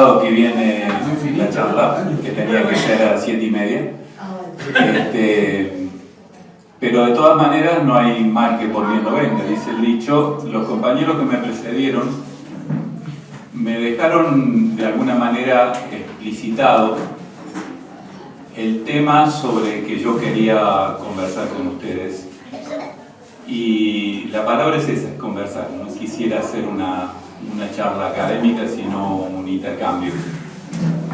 sábado que viene la charla, que tenía que ser a las 7:30. Pero de todas maneras no hay mal que por bien no venga, dice el dicho. Los compañeros que me precedieron me dejaron de alguna manera explicitado el tema sobre el que yo quería conversar con ustedes. Y la palabra es esa, conversar. No quisiera hacer una charla académica, sino un intercambio,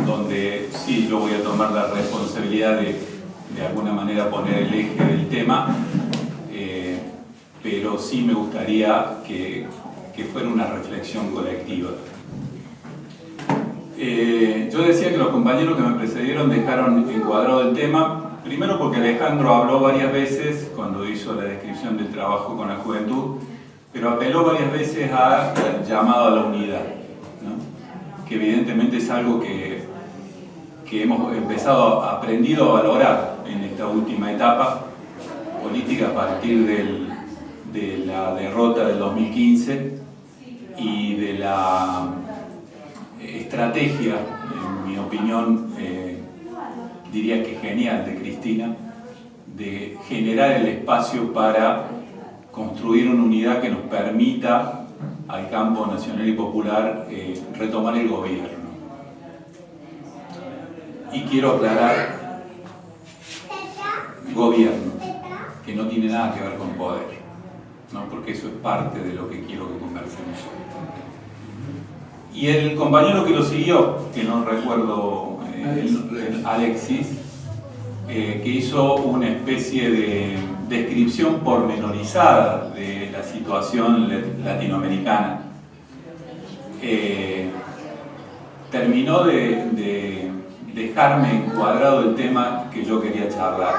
donde sí yo voy a tomar la responsabilidad de alguna manera poner el eje del tema, pero sí me gustaría que fuera una reflexión colectiva. Yo decía que los compañeros que me precedieron dejaron encuadrado el tema, primero porque Alejandro habló varias veces cuando hizo la descripción del trabajo con la juventud, pero apeló varias veces al llamado a la unidad, ¿no? Que evidentemente es algo que hemos aprendido a valorar en esta última etapa política a partir de la derrota del 2015 y de la estrategia, en mi opinión, diría que genial, de Cristina, de generar el espacio para construir una unidad que nos permita al campo nacional y popular retomar el gobierno. Y quiero aclarar, gobierno, que no tiene nada que ver con poder, ¿no? Porque eso es parte de lo que quiero que conversemos hoy. Y el compañero que lo siguió, que no recuerdo, Alexis, que hizo una especie de descripción pormenorizada de la situación latinoamericana, terminó de dejarme encuadrado el tema que yo quería charlar,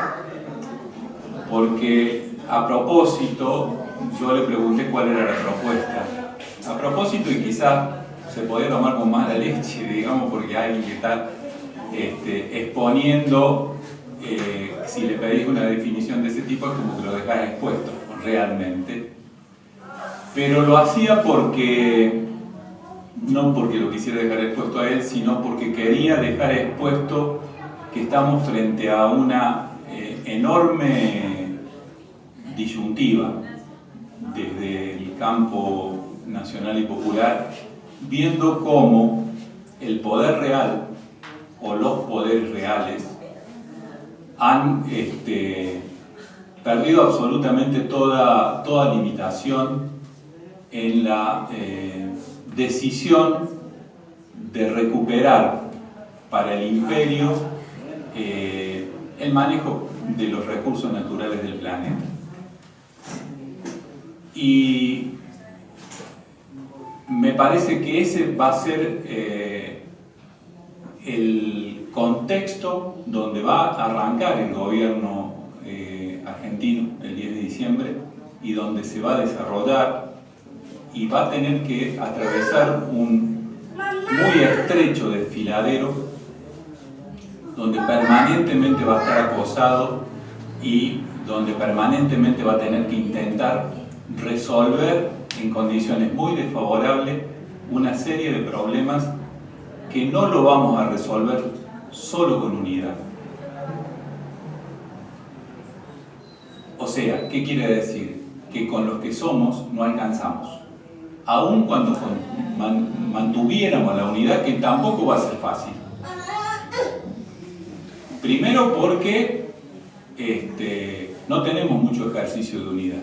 porque a propósito yo le pregunté cuál era la propuesta, a propósito, y quizás se podía tomar con mala leche, digamos, porque alguien que está exponiendo, si le pedís una definición de ese tipo es como que lo dejás expuesto realmente, pero lo hacía no porque lo quisiera dejar expuesto a él, sino porque quería dejar expuesto que estamos frente a una enorme disyuntiva desde el campo nacional y popular, viendo cómo el poder real o los poderes reales han perdido absolutamente toda limitación en la decisión de recuperar para el imperio el manejo de los recursos naturales del planeta. Y me parece que ese va a ser el contexto donde va a arrancar el gobierno argentino el 10 de diciembre y donde se va a desarrollar y va a tener que atravesar un muy estrecho desfiladero donde permanentemente va a estar acosado y donde permanentemente va a tener que intentar resolver en condiciones muy desfavorables una serie de problemas que no lo vamos a resolver solo con unidad. O sea, ¿qué quiere decir? Que con los que somos no alcanzamos. Aun cuando mantuviéramos la unidad, que tampoco va a ser fácil. Primero porque no tenemos mucho ejercicio de unidad.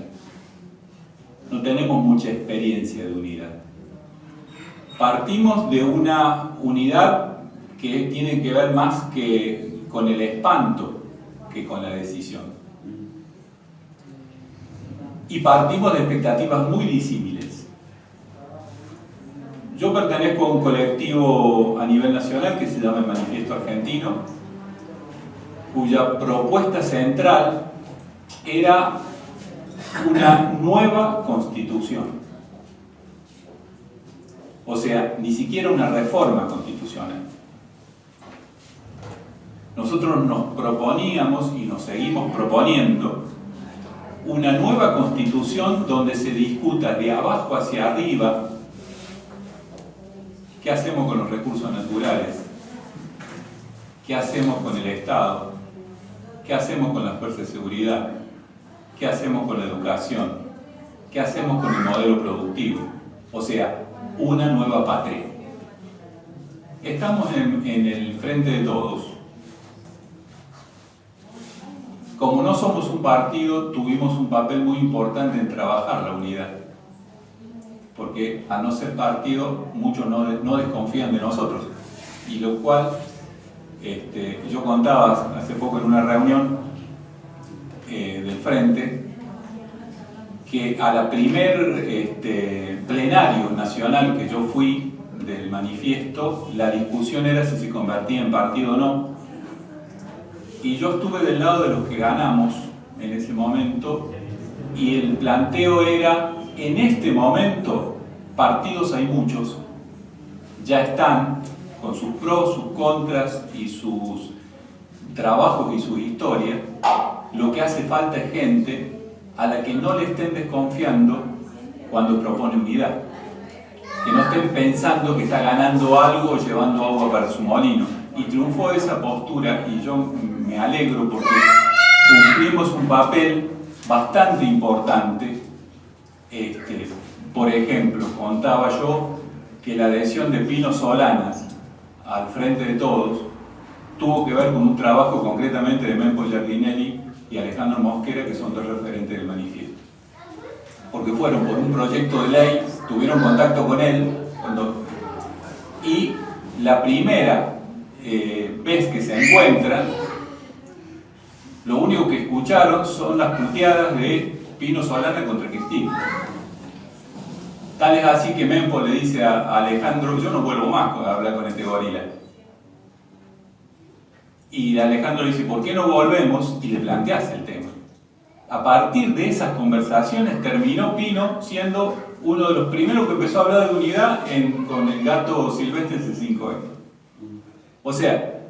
No tenemos mucha experiencia de unidad. Partimos de una unidad que tiene que ver más que con el espanto que con la decisión. Y partimos de expectativas muy disímiles. Yo pertenezco a un colectivo a nivel nacional que se llama el Manifiesto Argentino, cuya propuesta central era una nueva constitución. O sea, ni siquiera una reforma constitucional. Nosotros nos proponíamos y nos seguimos proponiendo una nueva constitución donde se discuta de abajo hacia arriba, que ¿Qué hacemos con los recursos naturales? ¿Qué hacemos con el Estado? ¿Qué hacemos con las fuerzas de seguridad? ¿Qué hacemos con la educación? ¿Qué hacemos con el modelo productivo? O sea, una nueva patria. Estamos en el frente de todos. Como no somos un partido, tuvimos un papel muy importante en trabajar la unidad. Porque a no ser partido, muchos no desconfían de nosotros. Y lo cual, yo contaba hace poco en una reunión del Frente, que a la primer plenario nacional que yo fui del manifiesto, la discusión era si se convertía en partido o no. Y yo estuve del lado de los que ganamos en ese momento, y el planteo era: en este momento, partidos hay muchos, ya están con sus pros, sus contras y sus trabajos y sus historias. Lo que hace falta es gente a la que no le estén desconfiando cuando propone unidad, que no estén pensando que está ganando algo o llevando agua para su molino. Y triunfó esa postura, y yo me alegro porque cumplimos un papel bastante importante. Por ejemplo, contaba yo que la adhesión de Pino Solanas al Frente de Todos tuvo que ver con un trabajo concretamente de Mempo Giardinelli y Alejandro Mosquera, que son dos referentes del manifiesto. Porque fueron por un proyecto de ley, tuvieron contacto con él, y la primera vez que se encuentran, lo único que escucharon son las puteadas de Pino Solana contra Cristina. Tal es así que Mempo le dice a Alejandro: yo no vuelvo más a hablar con este gorila. Y Alejandro le dice: ¿por qué no volvemos? Y le planteas el tema. A partir de esas conversaciones terminó Pino siendo uno de los primeros que empezó a hablar de unidad con el gato silvestre C5N. O sea,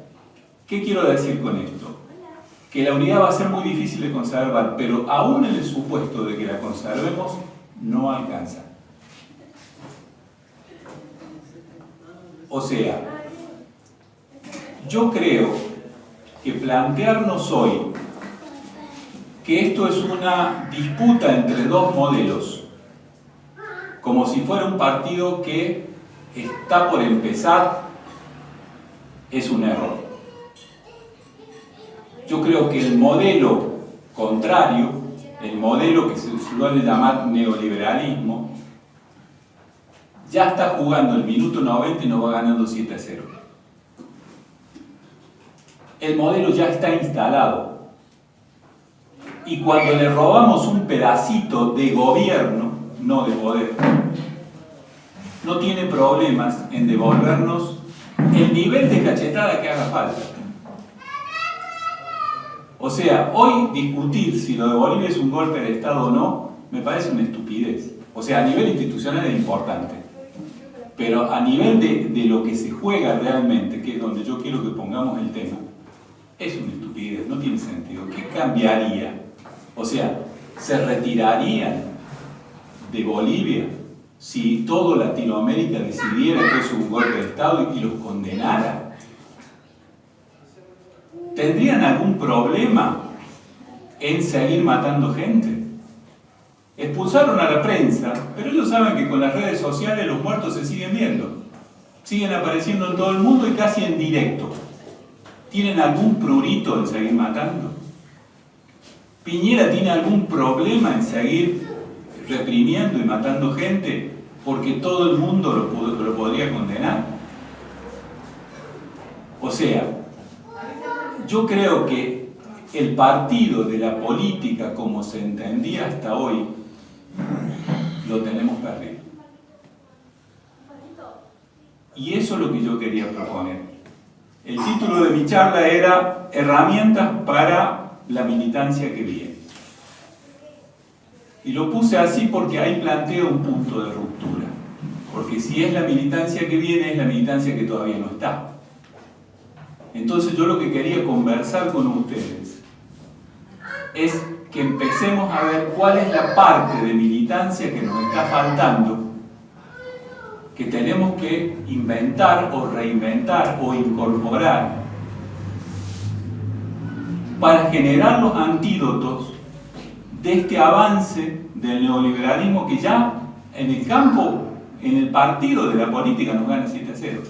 ¿qué quiero decir con esto? Que la unidad va a ser muy difícil de conservar, pero aún en el supuesto de que la conservemos, no alcanza. O sea, yo creo que plantearnos hoy que esto es una disputa entre dos modelos, como si fuera un partido que está por empezar, es un error. Yo creo que el modelo contrario, el modelo que se suele llamar neoliberalismo, ya está jugando el minuto 90 y nos va ganando 7-0. El modelo ya está instalado. Y cuando le robamos un pedacito de gobierno, no de poder, no tiene problemas en devolvernos el nivel de cachetada que haga falta. O sea, hoy discutir si lo de Bolivia es un golpe de Estado o no, me parece una estupidez. O sea, a nivel institucional es importante. Pero a nivel de lo que se juega realmente, que es donde yo quiero que pongamos el tema, es una estupidez, no tiene sentido. ¿Qué cambiaría? O sea, ¿se retirarían de Bolivia si todo Latinoamérica decidiera que es un golpe de Estado y los condenara? ¿Tendrían algún problema en seguir matando gente? Expulsaron a la prensa, pero ellos saben que con las redes sociales los muertos se siguen viendo. Siguen apareciendo en todo el mundo y casi en directo. ¿Tienen algún prurito en seguir matando? ¿Piñera tiene algún problema en seguir reprimiendo y matando gente porque todo el mundo lo podría condenar? O sea, yo creo que el partido de la política como se entendía hasta hoy lo tenemos perdido. Y eso es lo que yo quería proponer. El título de mi charla era Herramientas para la militancia que viene. Y lo puse así porque ahí planteo un punto de ruptura. Porque si es la militancia que viene, es la militancia que todavía no está. Entonces yo lo que quería conversar con ustedes es que empecemos a ver cuál es la parte de militancia que nos está faltando, que tenemos que inventar o reinventar o incorporar para generar los antídotos de este avance del neoliberalismo que ya en el campo, en el partido de la política nos gana 7-0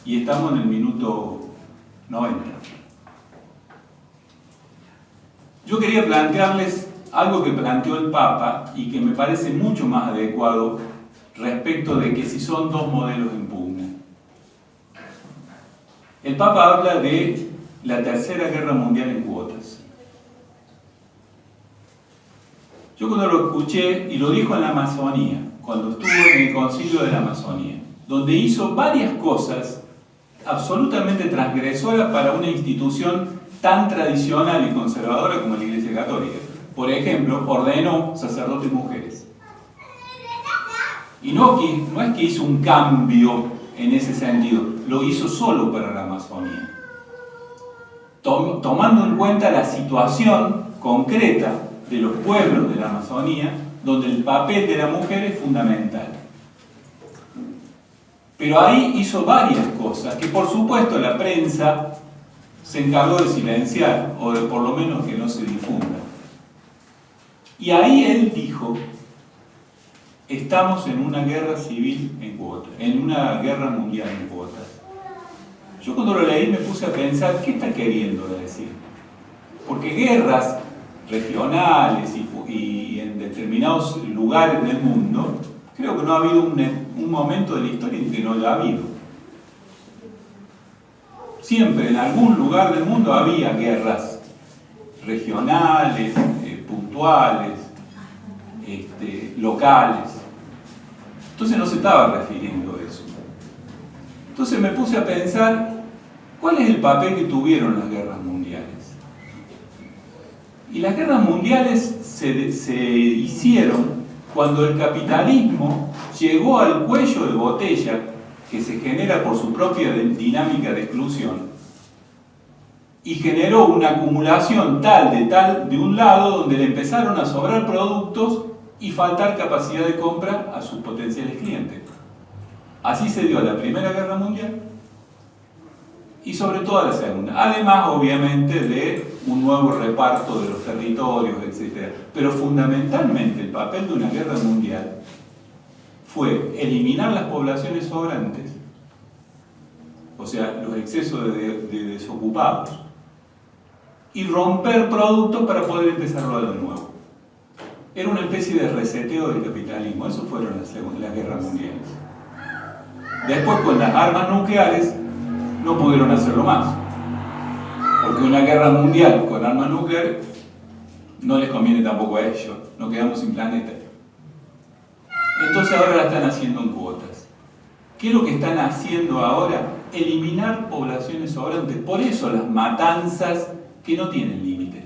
y estamos en el minuto 90. Yo quería plantearles algo que planteó el Papa y que me parece mucho más adecuado respecto de que si son dos modelos en pugna. El Papa habla de la Tercera Guerra Mundial en cuotas. Yo cuando lo escuché, y lo dijo en la Amazonía, cuando estuvo en el Concilio de la Amazonía, donde hizo varias cosas absolutamente transgresoras para una institución tan tradicional y conservadora como la Iglesia Católica. Por ejemplo, ordenó sacerdotes mujeres. Y no es que hizo un cambio en ese sentido, lo hizo solo para la Amazonía. Tomando en cuenta la situación concreta de los pueblos de la Amazonía, donde el papel de la mujer es fundamental. Pero ahí hizo varias cosas que por supuesto la prensa se encargó de silenciar, o de por lo menos que no se difunda. Y ahí él dijo: estamos en una guerra civil en cuotas, en una guerra mundial en cuotas. Yo cuando lo leí me puse a pensar, ¿qué está queriendo decir? Porque guerras regionales y en determinados lugares del mundo, creo que no ha habido un momento de la historia en que no lo ha habido. Siempre en algún lugar del mundo había guerras regionales, puntuales, locales. Entonces no se estaba refiriendo a eso. Entonces me puse a pensar, ¿cuál es el papel que tuvieron las guerras mundiales? Y las guerras mundiales se hicieron cuando el capitalismo llegó al cuello de botella que se genera por su propia dinámica de exclusión y generó una acumulación tal de un lado donde le empezaron a sobrar productos y faltar capacidad de compra a sus potenciales clientes. Así se dio la Primera Guerra Mundial y sobre todo a la Segunda. Además, obviamente, de un nuevo reparto de los territorios, etc. Pero fundamentalmente el papel de una guerra mundial fue eliminar las poblaciones sobrantes, o sea, los excesos de desocupados, y romper productos para poder empezarlo de nuevo. Era una especie de reseteo del capitalismo. Eso fueron las guerras mundiales. Después, con las armas nucleares, no pudieron hacerlo más. Porque una guerra mundial con armas nucleares no les conviene tampoco a ellos. Nos quedamos sin planeta. Entonces ahora la están haciendo en cuotas. ¿Qué es lo que están haciendo ahora? Eliminar poblaciones sobrantes. Por eso las matanzas que no tienen límite.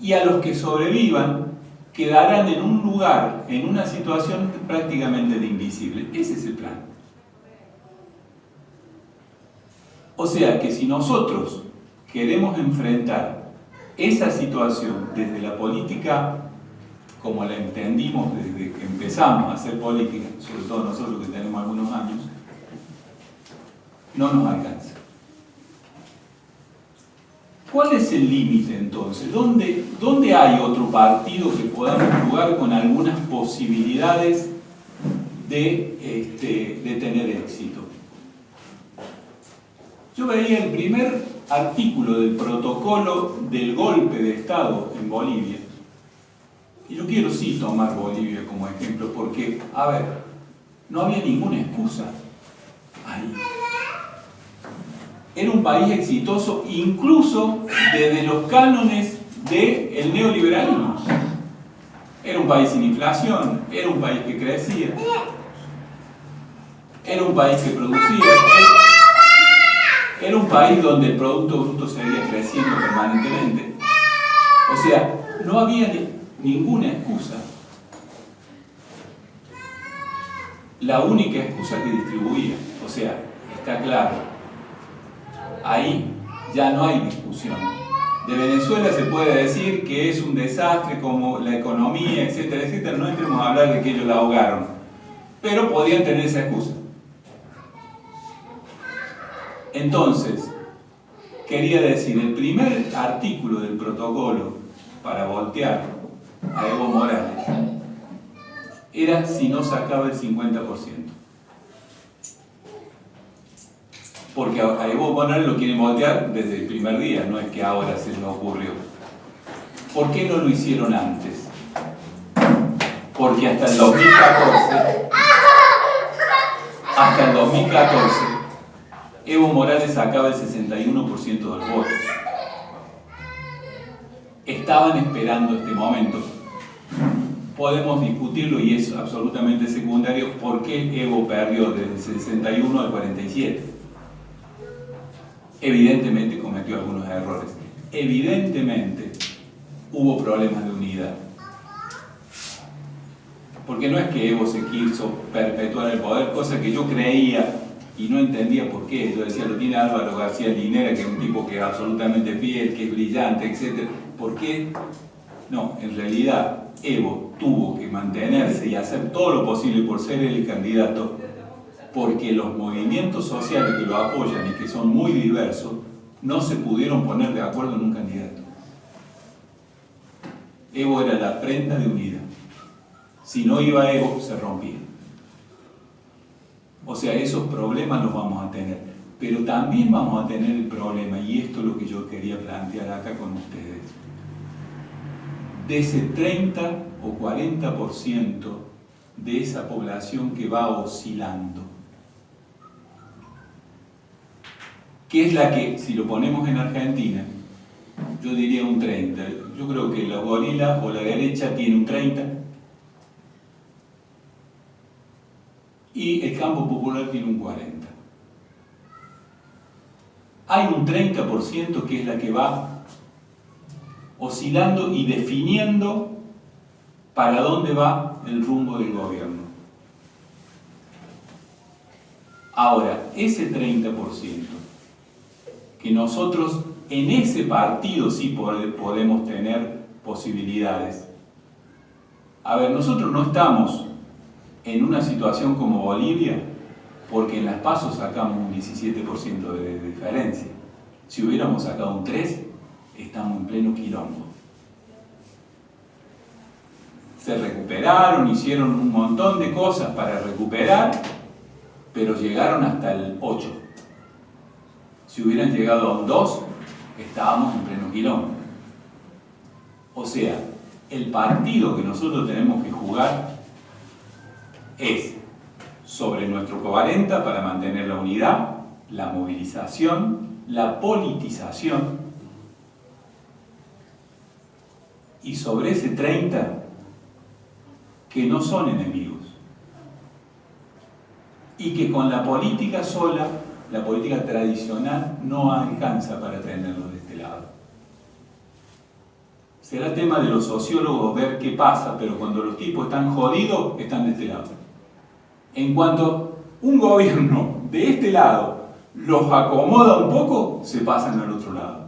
Y a los que sobrevivan quedarán en un lugar, en una situación prácticamente de invisible. Ese es el plan. O sea que si nosotros queremos enfrentar esa situación desde la política como la entendimos desde que empezamos a hacer política, sobre todo nosotros que tenemos algunos años, no nos alcanza. ¿Cuál es el límite entonces? ¿Dónde hay otro partido que podamos jugar con algunas posibilidades de tener éxito? Yo veía el primer artículo del protocolo del golpe de Estado en Bolivia. Y yo quiero sí tomar Bolivia como ejemplo porque, a ver, no había ninguna excusa ahí. Era un país exitoso incluso desde los cánones del neoliberalismo. Era un país sin inflación, era un país que crecía, era un país que producía, era un país donde el Producto Bruto seguía creciendo permanentemente. O sea, no había ninguna excusa. La única excusa que distribuía, o sea, está claro, ahí ya no hay discusión. De Venezuela se puede decir que es un desastre como la economía, etcétera, etcétera. No entremos a hablar de que ellos la ahogaron. pero podrían tener esa excusa. Entonces, quería decir, el primer artículo del protocolo para voltear a Evo Morales era si no sacaba el 50%. Porque a Evo Morales lo quieren voltear desde el primer día, no es que ahora se les ocurrió. ¿Por qué no lo hicieron antes? Porque hasta el 2014, Evo Morales sacaba el 61% de los votos. Estaban esperando este momento. Podemos discutirlo y es absolutamente secundario por qué Evo perdió desde el 61 al 47. Evidentemente cometió algunos errores. Evidentemente hubo problemas de unidad. Porque no es que Evo se quiso perpetuar el poder, cosa que yo creía y no entendía por qué. Yo decía, lo tiene Álvaro García Linera, que es un tipo que es absolutamente fiel, que es brillante, etc. ¿Por qué? No, en realidad Evo tuvo que mantenerse y hacer todo lo posible por ser el candidato, porque los movimientos sociales que lo apoyan y que son muy diversos no se pudieron poner de acuerdo en un candidato. Evo era la prenda de unidad. Si no iba Evo, se rompía. O sea, esos problemas los vamos a tener. Pero también vamos a tener el problema, y esto es lo que yo quería plantear acá con ustedes, de ese 30 o 40% de esa población que va oscilando. Que es la que, si lo ponemos en Argentina, yo diría un 30. Yo creo que los gorilas o la derecha tiene un 30 y el campo popular tiene un 40. Hay un 30% que es la que va oscilando y definiendo para dónde va el rumbo del gobierno. Ahora, ese 30% que nosotros en ese partido sí podemos tener posibilidades. A ver, nosotros no estamos en una situación como Bolivia porque en las PASO sacamos un 17% de diferencia. Si hubiéramos sacado un 3%, estamos en pleno quilombo. Se recuperaron, hicieron un montón de cosas para recuperar, pero llegaron hasta el 8%. Si hubieran llegado a un 2%, estábamos en pleno quilombo. O sea, el partido que nosotros tenemos que jugar es sobre nuestro 40% para mantener la unidad, la movilización, la politización, y sobre ese 30% que no son enemigos y que con la política sola, la política tradicional, no alcanza para tenerlos de este lado. Será tema de los sociólogos ver qué pasa, pero cuando los tipos están jodidos, están de este lado. En cuanto un gobierno de este lado los acomoda un poco, se pasan al otro lado.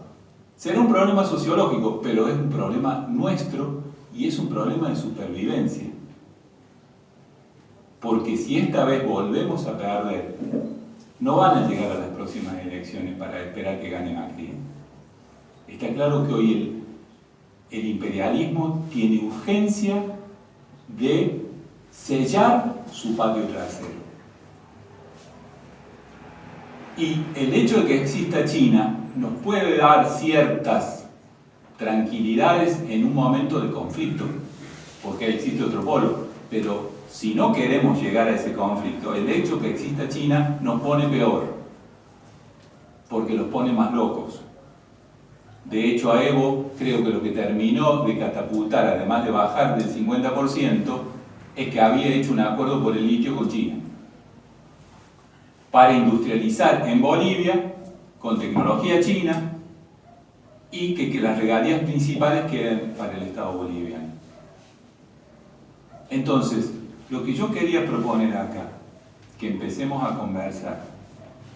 Será un problema sociológico, pero es un problema nuestro y es un problema de supervivencia. Porque si esta vez volvemos a perder, no van a llegar a las próximas elecciones para esperar que gane Macri. Está claro que hoy el imperialismo tiene urgencia de sellar su patio trasero. Y el hecho de que exista China nos puede dar ciertas tranquilidades en un momento de conflicto, porque existe otro polo, pero si no queremos llegar a ese conflicto, el hecho que exista China nos pone peor, porque los pone más locos. De hecho, a Evo creo que lo que terminó de catapultar, además de bajar del 50%, es que había hecho un acuerdo por el litio con China para industrializar en Bolivia con tecnología china y que las regalías principales queden para el Estado boliviano. Entonces, lo que yo quería proponer acá, que empecemos a conversar,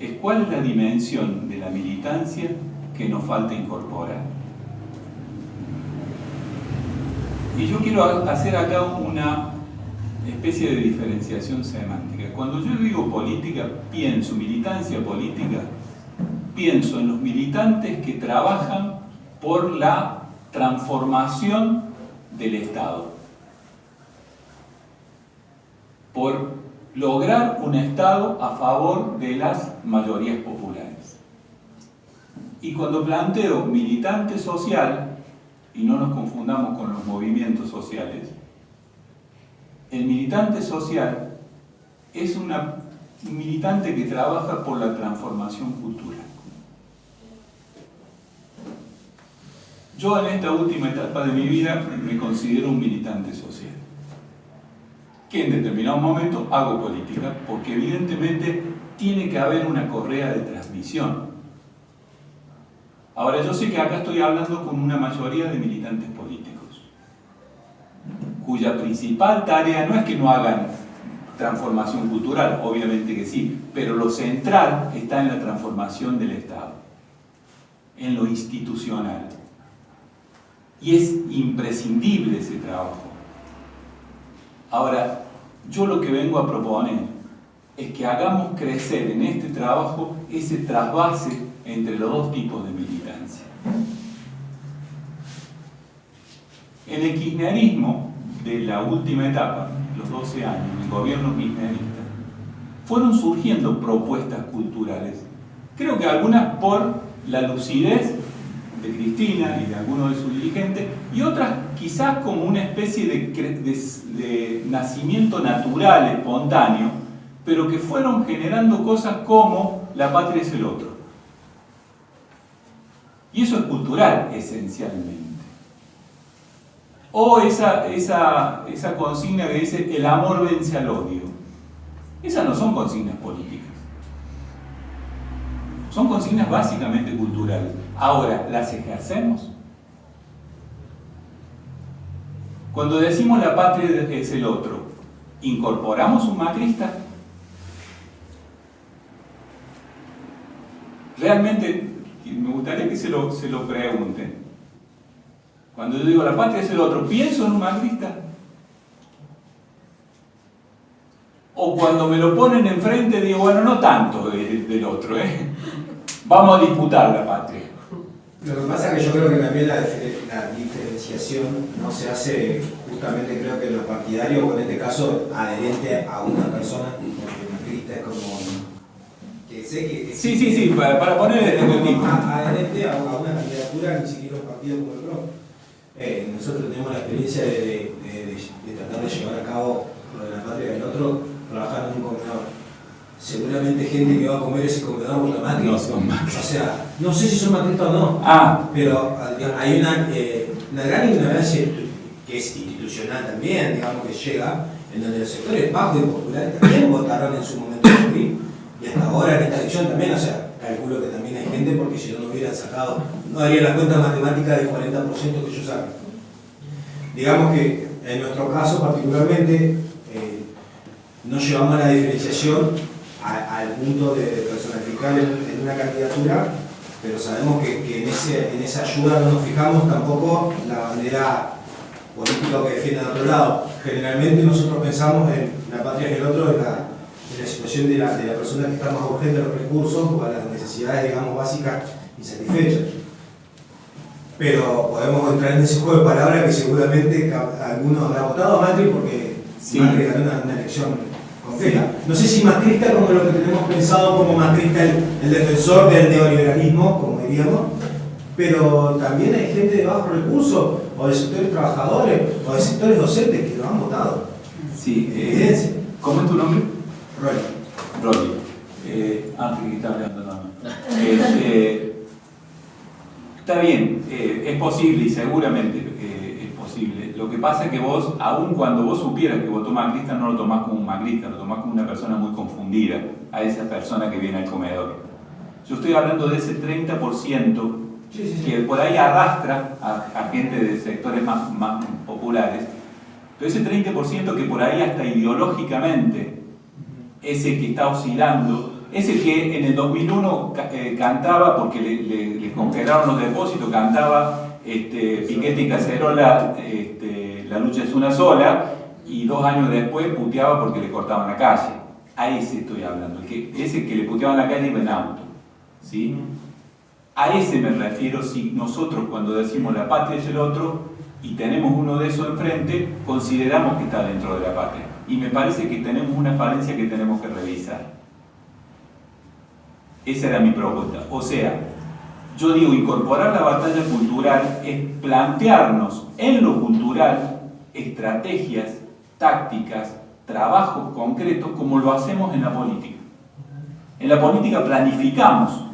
es cuál es la dimensión de la militancia que nos falta incorporar. Y yo quiero hacer acá especie de diferenciación semántica. Cuando yo digo política, pienso militancia política, pienso en los militantes que trabajan por la transformación del Estado, por lograr un Estado a favor de las mayorías populares. Y cuando planteo militante social, y no nos confundamos con los movimientos sociales, el militante social es un militante que trabaja por la transformación cultural. Yo en esta última etapa de mi vida me considero un militante social, que en determinado momento hago política, porque evidentemente tiene que haber una correa de transmisión. Ahora, yo sé que acá estoy hablando con una mayoría de militantes políticos, cuya principal tarea no es que no hagan transformación cultural, obviamente que sí, pero lo central está en la transformación del Estado, en lo institucional. Y es imprescindible ese trabajo. Ahora, yo lo que vengo a proponer es que hagamos crecer en este trabajo ese trasvase entre los dos tipos de militancia. En el kirchnerismo de la última etapa, los 12 años, el gobierno kirchnerista, fueron surgiendo propuestas culturales. Creo que algunas por la lucidez de Cristina y de algunos de sus dirigentes, y otras quizás como una especie de nacimiento natural, espontáneo, pero que fueron generando cosas como la patria es el otro. Y eso es cultural, esencialmente. O esa consigna que dice el amor vence al odio. Esas no son consignas políticas. Son consignas básicamente culturales. Ahora, ¿las ejercemos? Cuando decimos la patria es el otro, ¿incorporamos un macrista? Realmente, me gustaría que se lo pregunten. Cuando yo digo la patria es el otro, ¿pienso en un macrista? O cuando me lo ponen enfrente digo, bueno, no tanto del otro, vamos a disputar la patria. Lo que pasa es que yo creo que también la diferenciación no se hace justamente, creo que los partidarios, o en este caso adherente a una persona, porque macrista es como que sé que... Sí, para poner este tipo. Adherente a una candidatura, ni siquiera un partido como el PRO. Nosotros tenemos la experiencia de tratar de llevar a cabo lo de la patria del otro, trabajando en un comedor. Seguramente gente que va a comer ese comedor por la macri. No son macri. O sea, no sé si son macristas o no, pero hay una gran ignorancia que es institucional también, digamos, que llega, en donde los sectores bajos y populares también votaron en su momento macri, y hasta ahora en esta elección también, o sea, calculo que también hay gente, porque si no hubieran sacado, no daría las cuentas matemáticas del 40% que ellos sacan. Digamos que en nuestro caso particularmente no llevamos a la diferenciación al punto de personificar en una candidatura, pero sabemos que en esa ayuda no nos fijamos tampoco la bandera política que defiende al otro lado. Generalmente nosotros pensamos en la patria del otro, en la situación de la persona que está más urgente a los recursos o a las necesidades, digamos, básicas insatisfechas. Pero podemos entrar en ese juego de palabras que seguramente algunos habrán votado a Macri porque sí. Macri ganó una elección compleja. No sé si macrista como lo que tenemos pensado como macrista el defensor del neoliberalismo, como diríamos, pero también hay gente de bajos recursos, o de sectores trabajadores, o de sectores docentes que lo han votado. Sí, evidencia. ¿Cómo es tu nombre? Rolly. Ángel, está hablando también. Está bien, es posible y seguramente es posible. Lo que pasa es que vos, aun cuando vos supieras que votó macrista, no lo tomás como un macrista, lo tomás como una persona muy confundida, a esa persona que viene al comedor. Yo estoy hablando de ese 30% que por ahí arrastra a gente de sectores más populares, pero ese 30% que por ahí hasta ideológicamente, ese que está oscilando, ese que en el 2001 cantaba, porque le congelaron los depósitos, cantaba Piquete y Cacerola, la lucha es una sola, y 2 años después puteaba porque le cortaban la calle. A ese estoy hablando, ese que le puteaban la calle iba en auto, ¿sí? A ese me refiero si nosotros cuando decimos la patria es el otro y tenemos uno de esos enfrente, consideramos que está dentro de la patria. Y me parece que tenemos una falencia que tenemos que revisar. Esa era mi propuesta. O sea, yo digo, incorporar la batalla cultural es plantearnos en lo cultural estrategias, tácticas, trabajos concretos como lo hacemos en la política. En la política planificamos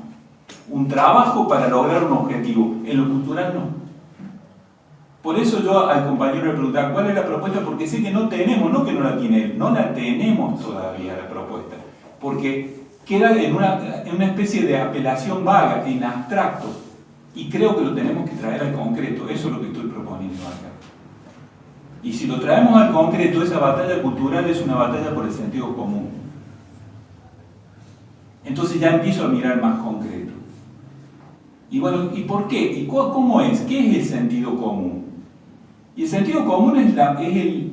un trabajo para lograr un objetivo, en lo cultural no. Por eso yo al compañero le preguntaba cuál es la propuesta, porque sé que no tenemos, no que no la tiene él, no la tenemos todavía la propuesta, porque queda en una especie de apelación vaga, en abstracto, y creo que lo tenemos que traer al concreto. Eso es lo que estoy proponiendo acá. Y si lo traemos al concreto, esa batalla cultural es una batalla por el sentido común. Entonces ya empiezo a mirar más concreto. Y bueno, ¿y por qué? ¿Y cómo es? ¿Qué es el sentido común? Y el sentido común es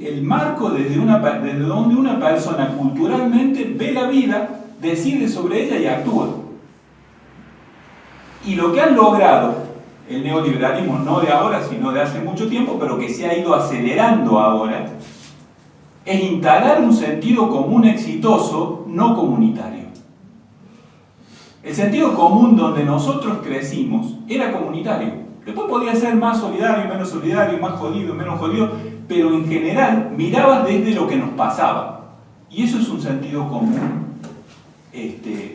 el marco desde donde una persona culturalmente ve la vida, decide sobre ella y actúa. Y lo que han logrado el neoliberalismo, no de ahora, sino de hace mucho tiempo, pero que se ha ido acelerando ahora, es instalar un sentido común exitoso, no comunitario. El sentido común donde nosotros crecimos era comunitario. Después podía ser más solidario, menos solidario, más jodido, menos jodido, pero en general miraba desde lo que nos pasaba. Y eso es un sentido común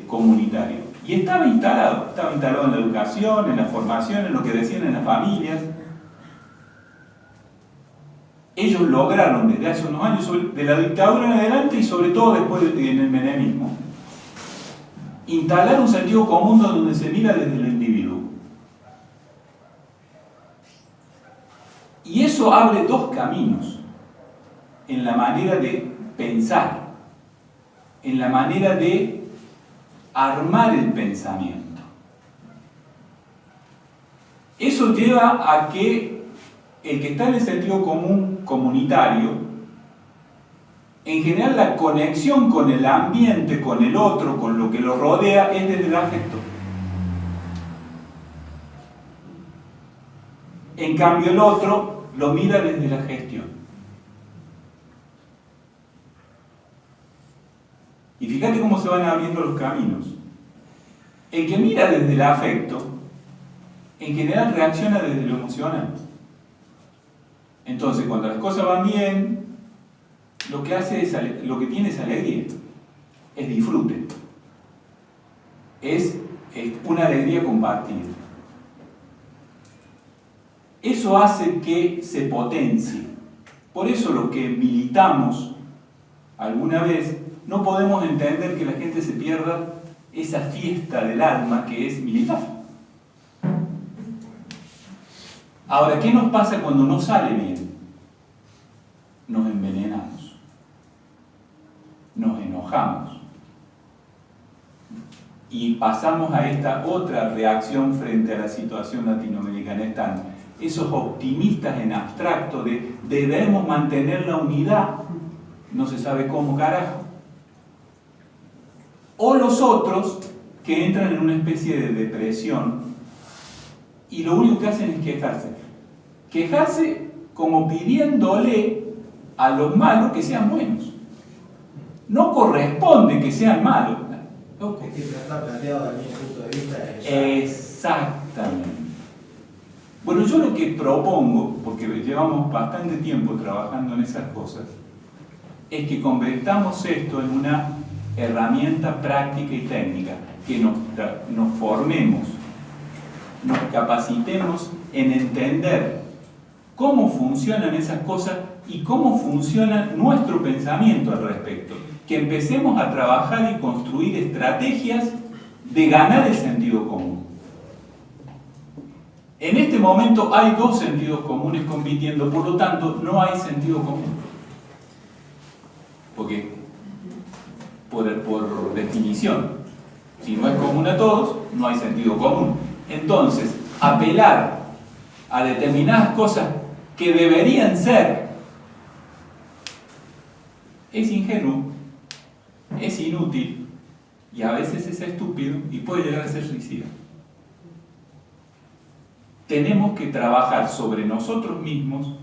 comunitario. Y estaba instalado en la educación, en la formación, en lo que decían en las familias. Ellos lograron desde hace unos años, de la dictadura en adelante y sobre todo después en el menemismo, instalar un sentido común donde se mira desde el individuo. Y eso abre dos caminos en la manera de pensar, en la manera de armar el pensamiento. Eso lleva a que el que está en el sentido común comunitario, en general la conexión con el ambiente, con el otro, con lo que lo rodea, es desde el afecto. En cambio el otro lo mira desde la gestión. Y fíjate cómo se van abriendo los caminos. El que mira desde el afecto, en general reacciona desde lo emocional. Entonces, cuando las cosas van bien, lo que tiene es alegría, es disfrute, es una alegría compartida. Eso hace que se potencie. Por eso los que militamos alguna vez no podemos entender que la gente se pierda esa fiesta del alma que es militar. Ahora, ¿qué nos pasa cuando no sale bien? Nos envenenamos, nos enojamos y pasamos a esta otra reacción frente a la situación latinoamericana. Están esos optimistas en abstracto de debemos mantener la unidad, no se sabe cómo carajo, o los otros que entran en una especie de depresión y lo único que hacen es quejarse como pidiéndole a los malos que sean buenos. No corresponde que sean malos. Es que está planteado desde mi punto de vista. Exactamente. Bueno, yo lo que propongo, porque llevamos bastante tiempo trabajando en esas cosas, es que convertamos esto en una herramienta práctica y técnica, que nos formemos, nos capacitemos en entender cómo funcionan esas cosas y cómo funciona nuestro pensamiento al respecto. Que empecemos a trabajar y construir estrategias de ganar el sentido común. En este momento hay dos sentidos comunes compitiendo, por lo tanto no hay sentido común. Porque, por definición, si no es común a todos, no hay sentido común. Entonces, apelar a determinadas cosas que deberían ser es ingenuo, es inútil y a veces es estúpido y puede llegar a ser suicida. Tenemos que trabajar sobre nosotros mismos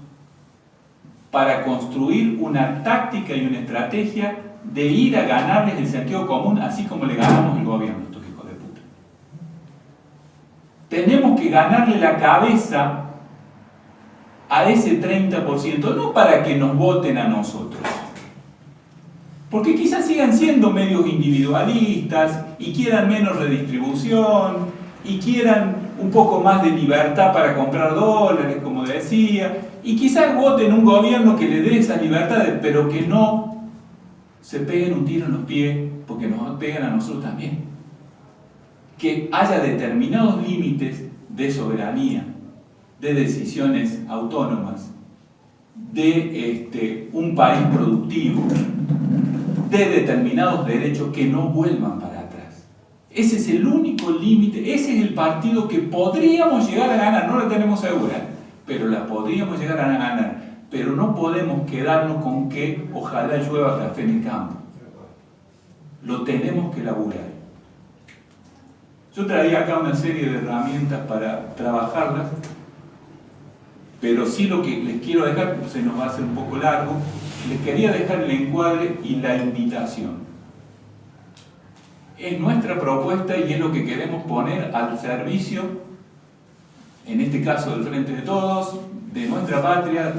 para construir una táctica y una estrategia de ir a ganarles el sentido común, así como le ganamos el gobierno a estos hijos de puta. Tenemos que ganarle la cabeza a ese 30%, no para que nos voten a nosotros, porque quizás sigan siendo medios individualistas y quieran menos redistribución y quieran un poco más de libertad para comprar dólares, como decía, y quizás voten un gobierno que le dé esas libertades, pero que no se peguen un tiro en los pies, porque nos pegan a nosotros también. Que haya determinados límites de soberanía, de decisiones autónomas, de un país productivo, de determinados derechos que no vuelvan para atrás. Ese es el único límite, ese es el partido que podríamos llegar a ganar, no la tenemos segura, pero la podríamos llegar a ganar, pero no podemos quedarnos con que ojalá llueva café en el campo. Lo tenemos que laburar. Yo traía acá una serie de herramientas para trabajarlas, pero sí lo que les quiero dejar, se nos va a hacer un poco largo, les quería dejar el encuadre y la invitación. Es nuestra propuesta y es lo que queremos poner al servicio, en este caso del Frente de Todos, de nuestra patria,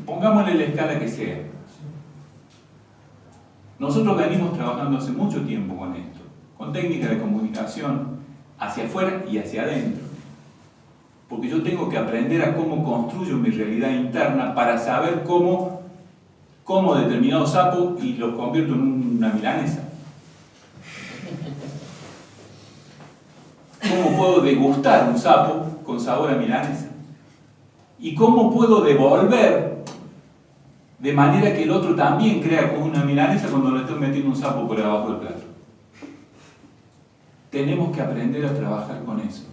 pongámosle la escala que sea. Nosotros venimos trabajando hace mucho tiempo con esto, con técnicas de comunicación hacia afuera y hacia adentro. Porque yo tengo que aprender a cómo construyo mi realidad interna para saber cómo determinado sapo y los convierto en una milanesa. ¿Cómo puedo degustar un sapo con sabor a milanesa? ¿Y cómo puedo devolver de manera que el otro también crea con una milanesa cuando le estoy metiendo un sapo por abajo del plato? Tenemos que aprender a trabajar con eso.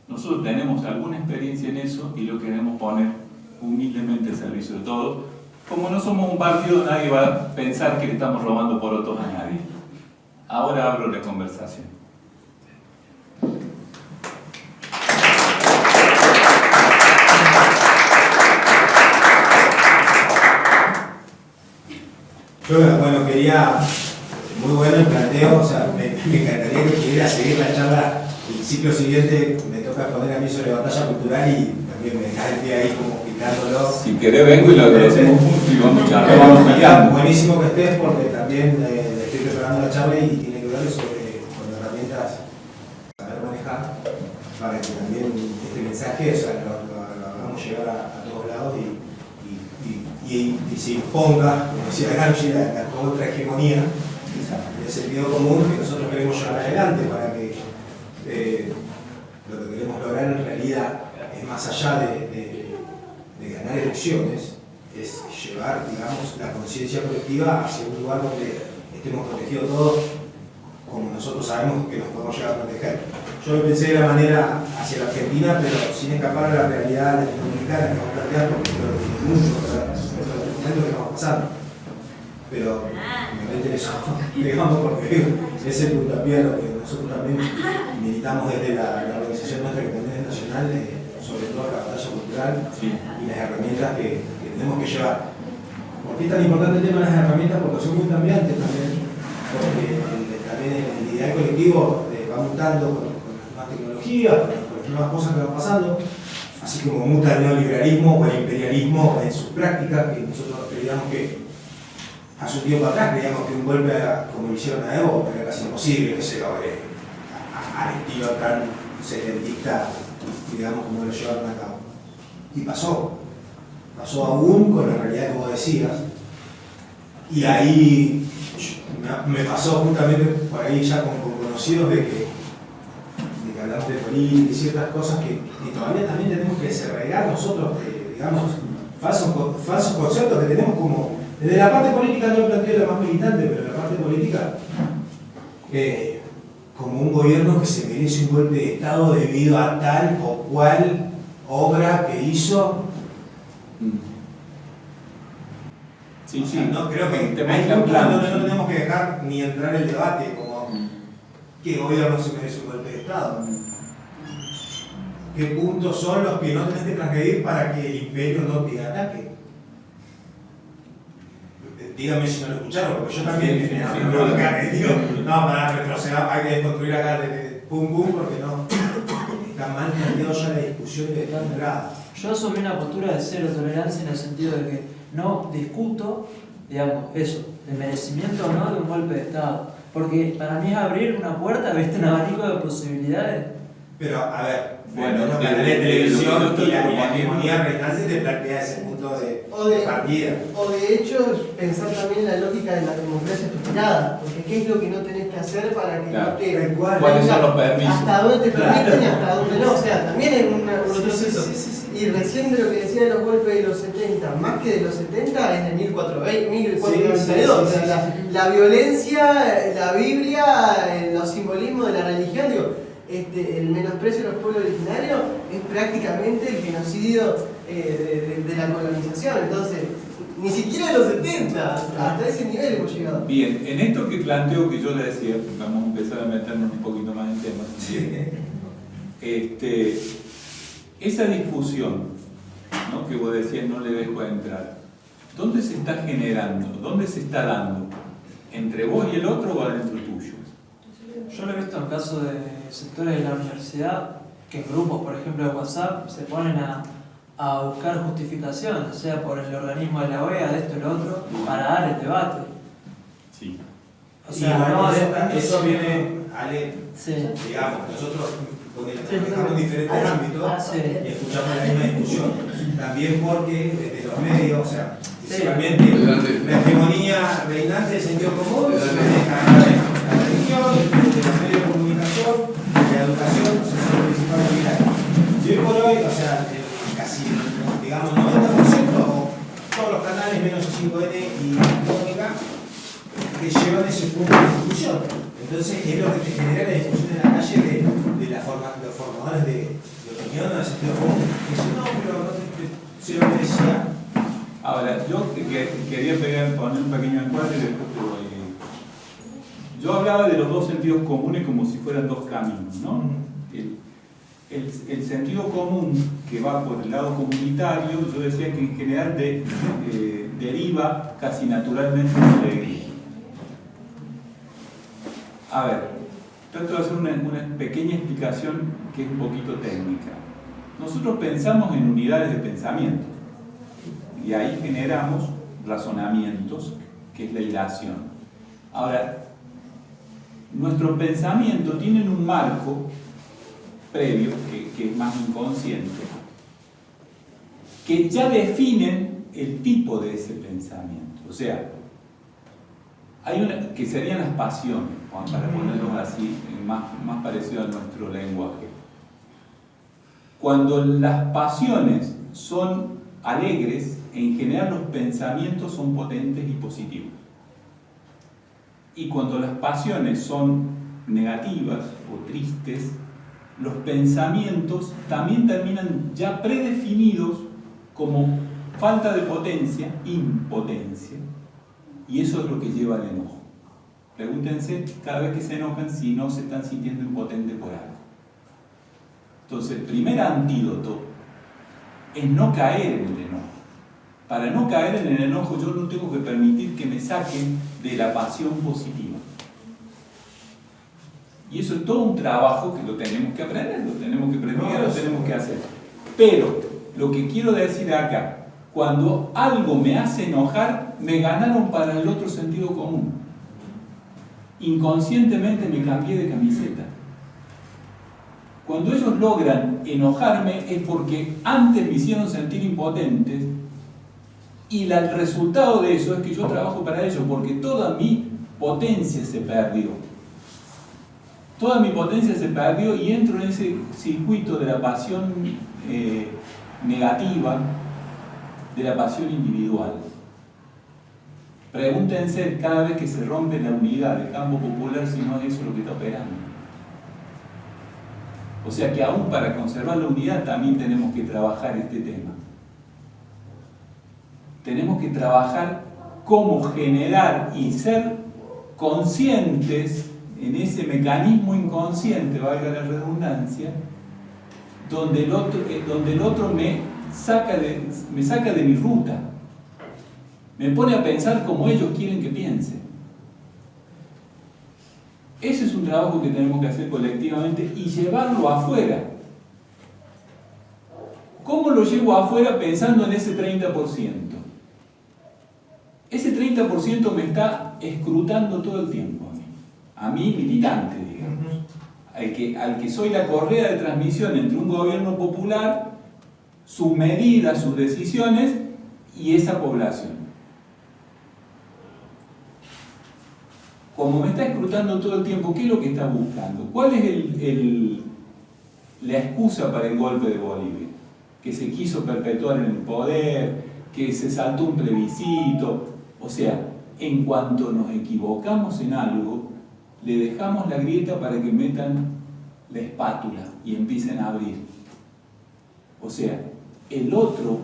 Nosotros tenemos alguna experiencia en eso y lo queremos poner humildemente al servicio de todos. Como no somos un partido, nadie va a pensar que le estamos robando porotos a nadie. Ahora abro la conversación. Yo, bueno, quería, muy bueno el planteo, o sea, me encantaría que pudiera seguir la charla. El ciclo siguiente me toca poner a mí sobre batalla cultural y también me deja el pie ahí como picándolo. Si querés vengo y lo hacemos juntos y vamos charlando. Buenísimo que estés porque también estoy preparando la charla y tiene que ver con herramientas saber manejar para que también este mensaje, o sea, lo hagamos llegar a todos lados y se imponga, como decía Gramsci, la contrahegemonía del sentido común que nosotros queremos llevar adelante para que lo que queremos lograr en realidad es más allá de ganar elecciones, es llevar, digamos, la conciencia colectiva hacia un lugar donde estemos protegidos todos como nosotros sabemos que nos podemos llegar a proteger. Yo lo pensé de la manera hacia la Argentina, pero sin escapar a la realidad latinoamericana que vamos a plantear porque lo define mucho, ¿verdad? Es lo que estamos pasando. Pero me interesa, digamos, porque es el puntapié a lo que nosotros también militamos desde la organización nuestra, que también es nacional, sobre todo la batalla cultural y las herramientas que tenemos que llevar. ¿Por qué es tan importante el tema de las herramientas? Porque son muy cambiantes también, porque también el ideal colectivo va mutando con las nuevas tecnologías, con las nuevas cosas que van pasando, así como muta el neoliberalismo o el imperialismo en sus prácticas, que nosotros creíamos que hace un tiempo atrás creíamos que un golpe como lo hicieron a Evo era casi imposible que se logre al estilo tan setentista, digamos, como lo llevaron a cabo. Y pasó aún con la realidad que vos decías, y ahí me pasó justamente por ahí ya con conocidos de que hablamos de política y ciertas cosas que todavía también tenemos que desarraigar nosotros, digamos, falsos conceptos que tenemos como, desde la parte política no planteo la más militante, pero la parte política, como un gobierno que se merece un golpe de Estado debido a tal o cual obra que hizo. Sí, o sea, sí. no creo que hay puntos donde no tenemos que dejar ni entrar en el debate, como ¿qué gobierno se merece un golpe de Estado? ¿Qué puntos son los que no tenés que transgredir para que el imperio no te ataque? Dígame si no lo escucharon, porque yo también pero se va, hay que desconstruir acá pum pum porque no está mal planteado ya la discusión de tal grado. Yo asumí una postura de cero tolerancia en el sentido de que no discuto, digamos, eso, el merecimiento o no de un golpe de Estado. Porque para mí es abrir una puerta, ¿viste? Un abanico de posibilidades. Pero, a ver, bueno, los canales de televisión y la hegemonía reinante te plantea ese punto de partida. O de hecho, pensar también en la lógica de la democracia tutelada, porque ¿qué es lo que no tenés que hacer para que no te... ¿Cuáles son los permisos? Hasta dónde te permiten y hasta dónde no. O sea, también es un proceso. Sí. Y recién de lo que decía de los golpes de los 70, más que de los 70, es de 1492. O sea, la violencia, la Biblia, los simbolismos de la religión, digo, el menosprecio de los pueblos originarios es prácticamente el genocidio de la colonización. Entonces, ni siquiera de los 70, hasta ese nivel hemos llegado. Bien, en esto que planteo que yo le decía, vamos a empezar a meternos un poquito más en temas. Sí. Esa discusión, ¿no?, que vos decías no le dejo entrar, ¿dónde se está generando? ¿Dónde se está dando? ¿Entre vos y el otro o adentro tuyo? Yo lo he visto en casos de sectores de la universidad que en grupos, por ejemplo, de WhatsApp se ponen a buscar justificación, sea por el organismo de la OEA, de esto y lo otro, para dar el debate. Sí. O sea, eso viene, Ale, sí. Digamos, nosotros trabajamos en diferentes ámbitos y escuchamos la misma discusión. También porque desde los medios, o sea, principalmente la hegemonía reinante del sentido común se maneja la religión, de los medios de comunicación, de la educación, son los principales pilares. Y hoy por hoy, o sea, casi, digamos, 90% o todos los canales menos 5N y Crónica que llevan ese punto de discusión. Entonces es lo que te genera la discusión en la calle de los formadores de opinión en el sentido común. Dicen, no, pero no se lo merecía. Ahora, yo quería poner un pequeño encuadre y después te voy. Yo hablaba de los dos sentidos comunes como si fueran dos caminos, ¿no? El sentido común que va por el lado comunitario, yo decía que en general deriva casi naturalmente de la alegría. A ver, trato de hacer una pequeña explicación que es un poquito técnica. Nosotros pensamos en unidades de pensamiento y ahí generamos razonamientos, que es la hilación. Ahora, nuestros pensamientos tienen un marco previo, que es más inconsciente, que ya definen el tipo de ese pensamiento. O sea, hay que serían las pasiones, para ponerlos así, más parecido a nuestro lenguaje. Cuando las pasiones son alegres, en general los pensamientos son potentes y positivos. Y cuando las pasiones son negativas o tristes, los pensamientos también terminan ya predefinidos como falta de potencia, impotencia, y eso es lo que lleva al enojo. Pregúntense cada vez que se enojan si no se están sintiendo impotentes por algo. Entonces, el primer antídoto es no caer en el enojo. Para no caer en el enojo, yo no tengo que permitir que me saquen de la pasión positiva. Y eso es todo un trabajo que lo tenemos que aprender, lo tenemos que practicar, lo tenemos que hacer. Pero, lo que quiero decir acá, cuando algo me hace enojar, me ganaron para el otro sentido común. Inconscientemente me cambié de camiseta. Cuando ellos logran enojarme es porque antes me hicieron sentir impotentes y el resultado de eso es que yo trabajo para ellos porque toda mi potencia se perdió. Toda mi potencia se perdió y entro en ese circuito de la pasión negativa, de la pasión individual. Pregúntense cada vez que se rompe la unidad del campo popular si no es eso lo que está operando. O sea que aún para conservar la unidad también tenemos que trabajar este tema. Tenemos que trabajar cómo generar y ser conscientes en ese mecanismo inconsciente, valga la redundancia, donde el otro me saca de mi ruta, me pone a pensar como ellos quieren que piense. Ese es un trabajo que tenemos que hacer colectivamente y llevarlo afuera. ¿Cómo lo llevo afuera pensando en ese 30%? Ese 30% me está escrutando todo el tiempo a mí militante, digamos, al que soy la correa de transmisión entre un gobierno popular, sus medidas, sus decisiones y esa población. Como me está escrutando todo el tiempo, ¿qué es lo que está buscando? ¿Cuál es la excusa para el golpe de Bolivia? Que se quiso perpetuar en el poder, que se saltó un plebiscito. O sea, en cuanto nos equivocamos en algo, le dejamos la grieta para que metan la espátula y empiecen a abrir. O sea, el otro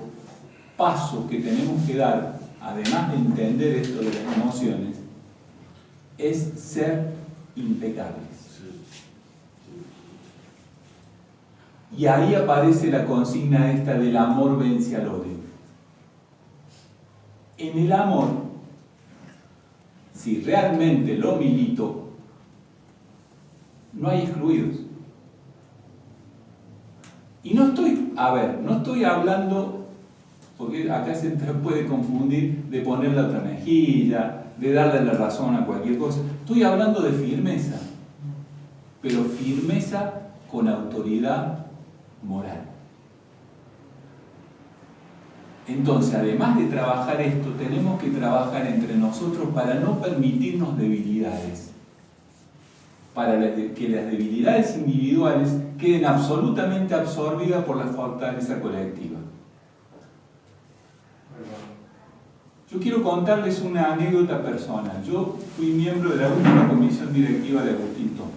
paso que tenemos que dar, además de entender esto de las emociones, es ser impecables. Y ahí aparece la consigna esta del amor vence al odio. En el amor, si realmente lo milito, no hay excluidos. Y no estoy hablando, porque acá se puede confundir, de poner la otra mejilla, de darle la razón a cualquier cosa. Estoy hablando de firmeza, pero firmeza con autoridad moral. Entonces, además de trabajar esto, tenemos que trabajar entre nosotros para no permitirnos debilidades, para que las debilidades individuales queden absolutamente absorbidas por la fortaleza colectiva. Yo quiero contarles una anécdota personal. Yo fui miembro de la última comisión directiva de Agustín Tosco.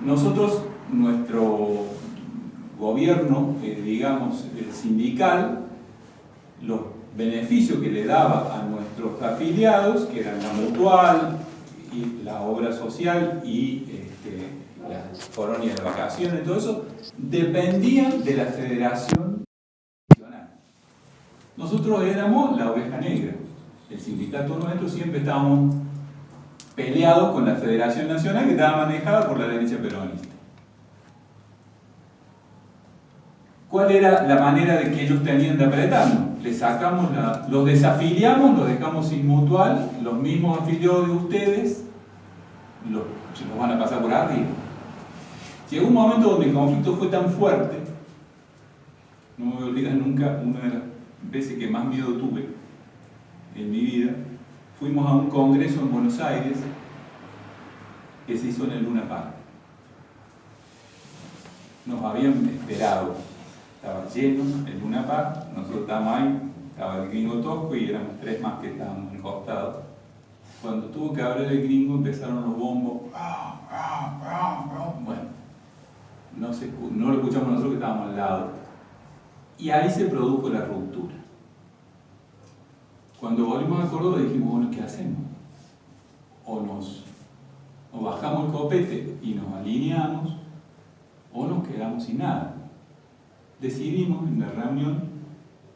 Nosotros, nuestro gobierno, digamos, sindical, los beneficios que le daba a nuestros afiliados, que eran la mutual, y la obra social y las colonias de vacaciones, todo eso, dependían de la Federación Nacional. Nosotros éramos la oveja negra. El sindicato nuestro siempre estábamos peleados con la Federación Nacional, que estaba manejada por la derecha peronista. ¿Cuál era la manera de que ellos tenían de apretarnos? Le sacamos los desafiliamos, los dejamos sin mutual, los mismos afiliados de ustedes se los van a pasar por arriba. Llegó un momento donde el conflicto fue tan fuerte, no me voy a olvidar nunca, una de las veces que más miedo tuve en mi vida, fuimos a un congreso en Buenos Aires que se hizo en el Luna Park. Nos habían esperado, estaba lleno el Luna Park, nosotros estábamos ahí, estaba el gringo Tosco y éramos 3 más que estábamos encostados. Cuando tuvo que hablar el gringo empezaron los bombos, bueno, no lo escuchamos nosotros que estábamos al lado. Y ahí se produjo la ruptura. Cuando volvimos a Córdoba dijimos, bueno, ¿qué hacemos? O bajamos el copete y nos alineamos, o nos quedamos sin nada. Decidimos en la reunión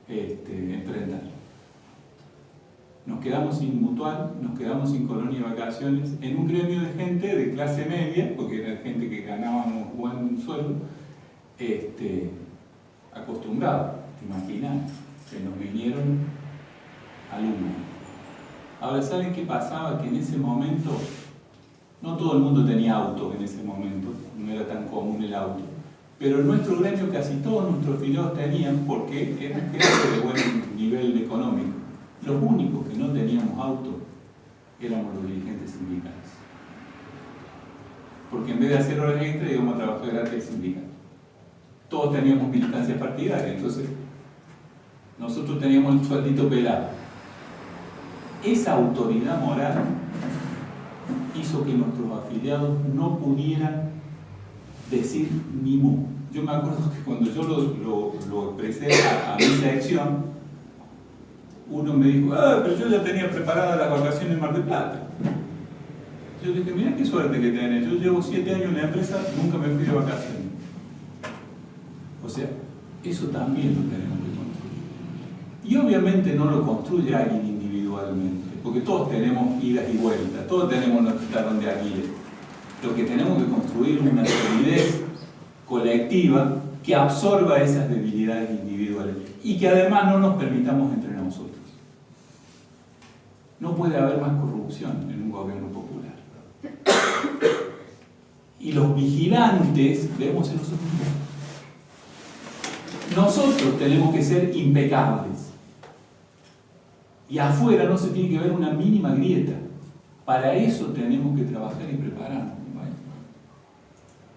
enfrentar. Nos quedamos sin mutual, nos quedamos sin colonia de vacaciones, en un gremio de gente de clase media, porque era gente que ganaba un buen sueldo, acostumbrados, te imaginas, que nos vinieron al humo. Ahora, ¿saben qué pasaba? Que en ese momento, no todo el mundo tenía auto en ese momento, no era tan común el auto, pero en nuestro gremio casi todos nuestros afiliados tenían, porque eran gente de buen nivel económico. Los únicos que no teníamos auto éramos los dirigentes sindicales. Porque en vez de hacer horas extra íbamos a trabajar gratis sindical. Todos teníamos militancia partidaria, entonces nosotros teníamos el sueldito pelado. Esa autoridad moral hizo que nuestros afiliados no pudieran decir ni mu. yo me acuerdo que cuando yo lo expresé a mi sección, uno me dijo, pero yo ya tenía preparada la vacación en Mar del Plata. Yo dije, mira qué suerte que tenés, yo llevo 7 años en la empresa, nunca me fui de vacaciones. O sea, eso también lo tenemos que construir. Y obviamente no lo construye alguien individualmente, porque todos tenemos idas y vueltas, todos tenemos nuestro talón de Aquiles. Lo que tenemos que construir es una solidez colectiva que absorba esas debilidades individuales y que además no nos permitamos entre nosotros. No puede haber más corrupción en un gobierno popular. Y los vigilantes debemos ser nosotros mismos. Nosotros tenemos que ser impecables. Y afuera no se tiene que ver una mínima grieta. Para eso tenemos que trabajar y prepararnos. ¿Vale?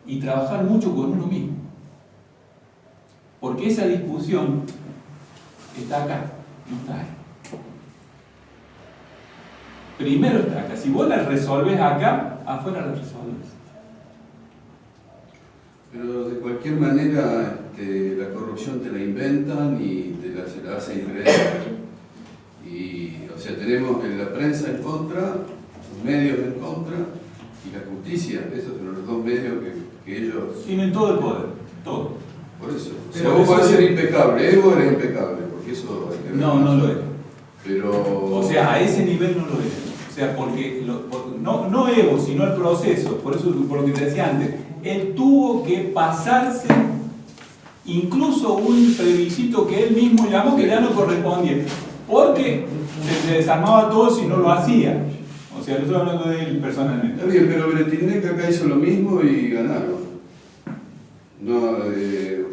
Y trabajar mucho con uno mismo. Porque esa discusión está acá, no está ahí. Primero está acá. Si vos la resolves acá, afuera la resolves. Pero de cualquier manera la corrupción te la inventan y se la hacen creer. Y, o sea, tenemos la prensa en contra, los medios en contra y la justicia. Esos son los dos medios que ellos... Tienen todo el poder, todo. Por eso. O sea, Pero vos eso podés es... ser impecable, Evo era impecable, porque eso... No, no lo es. Pero... O sea, a ese nivel no lo es. O sea, porque no Evo, sino el proceso, por eso, por lo que te decía antes, él tuvo que pasarse incluso un plebiscito que él mismo llamó que ya no correspondía, porque se desarmaba todo si no lo hacía. O sea, yo estoy hablando de él personalmente. Está bien, pero Bretilnec acá hizo lo mismo y ganaron. No,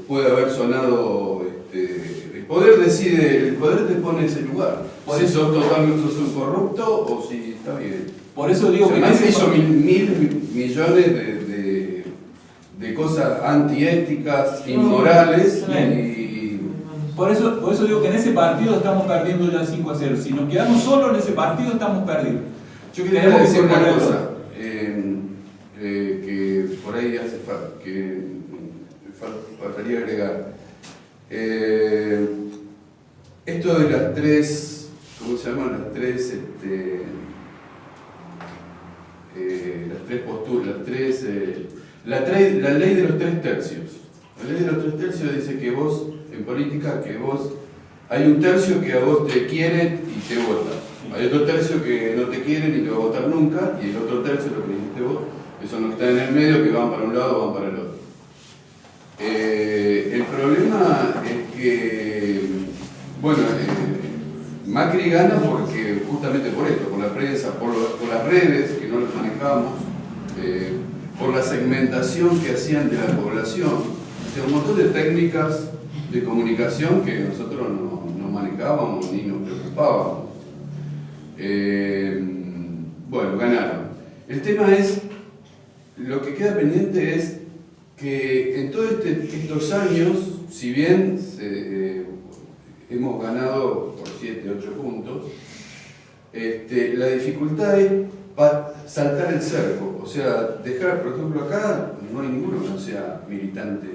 puede haber sonado... el poder decide, el poder te pone en ese lugar. Si sos totalmente un corrupto o si está bien. Por eso digo que Macri hizo mil millones de cosas antiéticas, inmorales y... Por eso digo que en ese partido estamos perdiendo ya 5-0. Si nos quedamos solo en ese partido estamos perdidos. Yo quería decir una cosa que por ahí hace falta, que faltaría agregar. Esto de las tres, ¿cómo se llaman? Las tres posturas, la ley de los 3 tercios. La ley de los 3 tercios dice que vos, en política, hay un tercio que a vos te quiere y te vota. Hay otro tercio que no te quiere ni te va a votar nunca, y el otro tercio, lo que dijiste vos, que son los que están en el medio, que van para un lado o van para el otro. El problema es que, bueno, Macri gana porque, justamente por esto, por la prensa, por las redes que no las manejamos, por la segmentación que hacían de la población, o sea, un montón de técnicas de comunicación que nosotros no manejábamos ni nos preocupábamos. Bueno, ganaron. El tema es, lo que queda pendiente es que en todos estos años, si bien hemos ganado por 7, 8 puntos, la dificultad es saltar el cerco, o sea, dejar, por ejemplo, acá no hay ninguno que no sea militante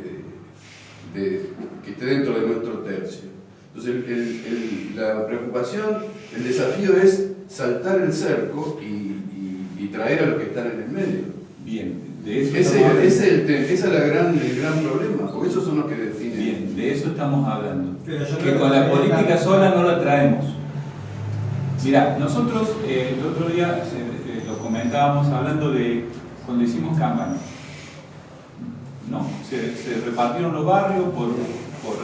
que esté dentro de nuestro tercio. Entonces, la preocupación, el desafío es saltar el cerco y traer a los que están en el medio. Bien, de eso ese es el gran problema, porque esos son los que definen. Bien, de eso estamos hablando. Pero yo Que creo con la que política sola no la traemos. Mirá, nosotros el otro día lo comentábamos hablando de cuando hicimos campaña. ¿No? Se repartieron los barrios por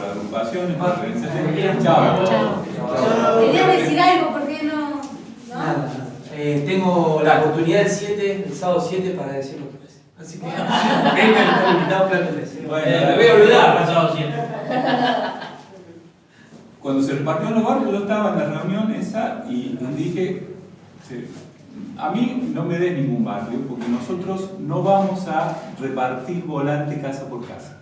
agrupaciones, por organizaciones. Chao. Querías decir algo, ¿por qué no? Nada. Tengo la oportunidad el sábado 7 para decir lo que pensé. Así que vengan, están invitados, claro que sí. Bueno, Me voy a olvidar para el sábado 7. Cuando se repartieron los barrios, yo estaba en la reunión esa y dije, a mí no me des ningún barrio, porque nosotros no vamos a repartir volante casa por casa.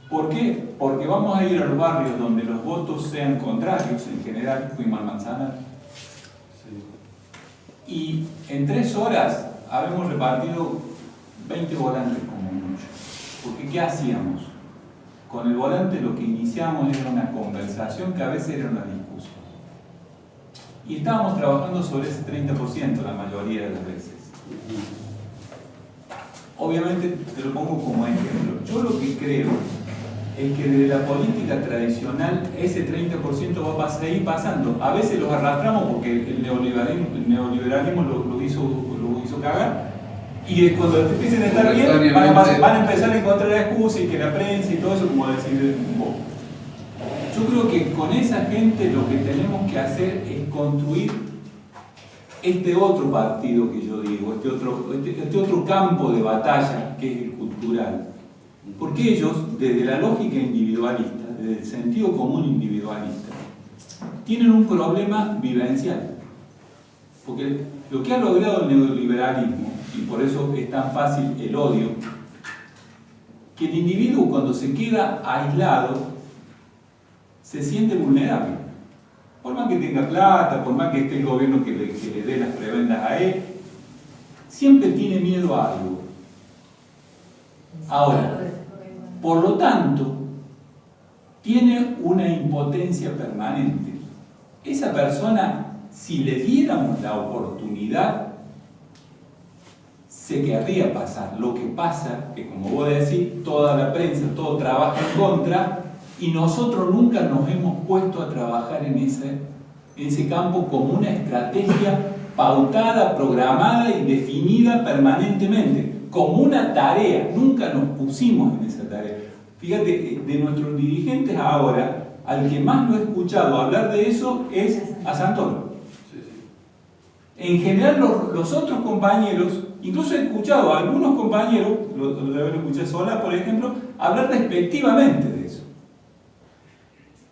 ¿Por qué? Porque vamos a ir a los barrios donde los votos sean contrarios, en general, fuimos al Manzanar. Y en 3 horas habemos repartido 20 volantes como mucho. Porque ¿qué hacíamos? Con el volante lo que iniciamos era una conversación que a veces era una discusión. Y estábamos trabajando sobre ese 30% la mayoría de las veces. Obviamente te lo pongo como ejemplo. Yo lo que creo es que desde la política tradicional ese 30% va a seguir pasando. A veces los arrastramos porque el neoliberalismo lo hizo cagar. Y cuando empiecen a estar bien, van a empezar a encontrar excusas y que la prensa y todo eso, como decir vos. Yo creo que con esa gente lo que tenemos que hacer es construir este otro partido que yo digo, este otro campo de batalla que es el cultural. Porque ellos, desde la lógica individualista, desde el sentido común individualista, tienen un problema vivencial. Porque lo que ha logrado el neoliberalismo, y por eso es tan fácil el odio, que el individuo cuando se queda aislado se siente vulnerable. Por más que tenga plata, por más que esté el gobierno que le dé las prebendas a él, siempre tiene miedo a algo. Ahora, por lo tanto, tiene una impotencia permanente. Esa persona, si le diéramos la oportunidad, se querría pasar. Lo que pasa es que, como vos decís, toda la prensa, todo trabaja en contra, y nosotros nunca nos hemos puesto a trabajar en ese campo como una estrategia pautada, programada y definida permanentemente, como una tarea. Nunca nos pusimos en esa tarea. Fíjate, de nuestros dirigentes ahora, al que más lo he escuchado hablar de eso es a Santoro. En general los otros compañeros, incluso he escuchado a algunos compañeros, lo escuché Sola por ejemplo, hablar despectivamente de eso.